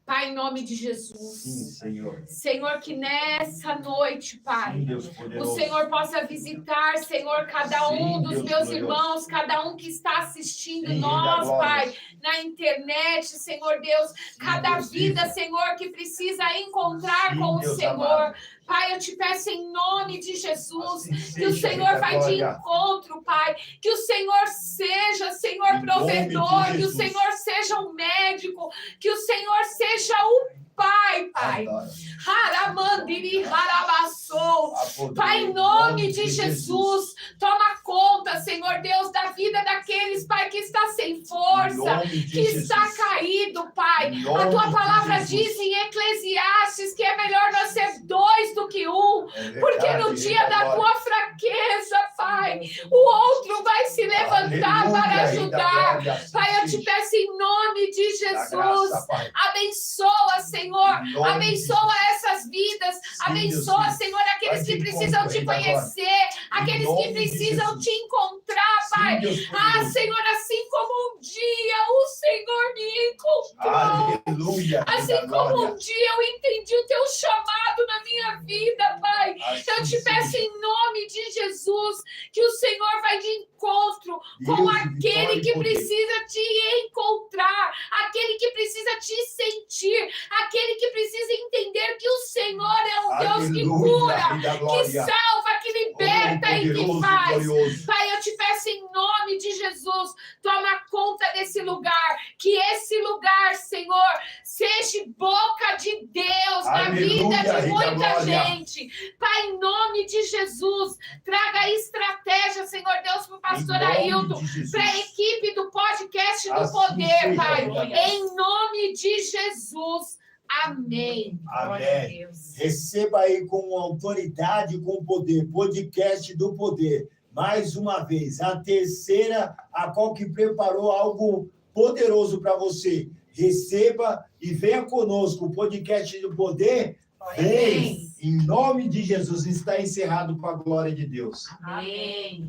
Pai, em nome de Jesus. Sim, Senhor. Senhor, que nessa noite, Pai, Sim, Deus poderoso. o Senhor possa visitar, Senhor, cada um Sim, dos Deus meus glorioso. irmãos, cada um que está assistindo Sim, nós, da glória. Pai, na internet, Senhor Deus, cada Deus vida, vivo. Senhor, que precisa encontrar Sim, com o Deus Senhor. amado. Pai, eu te peço em nome de Jesus, Assim que o seja, Senhor Rei da vai de glória. encontro, Pai, que o Senhor seja, Senhor, Em nome de provedor, que o Jesus. Senhor seja o médico, que o Senhor seja o Pai, Pai. Adoro. Haramandiri harabassou. A poder, Pai, em nome de Jesus, toma conta, Senhor Deus, da vida daqueles, Pai, que está sem Em força, nome de que Jesus. está caído, Pai. Em A nome tua de palavra Jesus. diz em Eclesiastes que é melhor nós ser dois do que um, É porque verdade, no Rei dia da glória. tua fraqueza, Pai, o outro vai se levantar Aleluia, para Rei da ajudar. glória. Assim Pai, eu te seja. peço em nome de Da Jesus, graça, Pai. abençoa, Senhor, Em nome de abençoa essas vidas, abençoa, Deus. Senhor, aqueles Vai que de precisam encontro, te Rei da conhecer, aqueles nome que de precisam Jesus. te encontrar, Pai. Sim, Deus Ah, poderoso. Senhor, assim como um dia o Senhor me encontrou, Aleluia, Rei assim da como glória. um dia eu entendi o teu chamado na minha vida, Pai. Eu Assim te peço seja. em nome de Jesus que o Senhor vai de encontro com Deus de aquele vitória e que poder. precisa te encontrar, aquele que precisa te sentir, aquele que precisa entender que o Senhor é um Deus que Aleluia, cura, Rei da que glória. salva, que liberta Oh, e que poderoso, faz. glorioso. Pai, eu te peço em nome de Jesus, toma conta desse lugar, que esse lugar, Senhor, seja boca de Deus na Aleluia, vida de Rei da muita glória. gente. Pai, em nome de Jesus, traga estratégia, Senhor Deus, para o pastor Em nome Ailton, de Jesus. para a equipe do podcast do Assim Poder, seja, Pai, Rei da glória. em nome de Jesus. Amém. Glória a Amém. Deus. Receba aí com autoridade, com poder, podcast do poder. Mais uma vez, a terceira, a qual que preparou algo poderoso para você. Receba e venha conosco. O podcast do poder vem. Em nome de Jesus, está encerrado com a glória de Deus. Amém.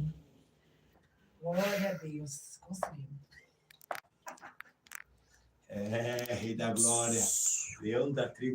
Glória a Deus. Conseguimos. É, Rei da Glória, leão da tribo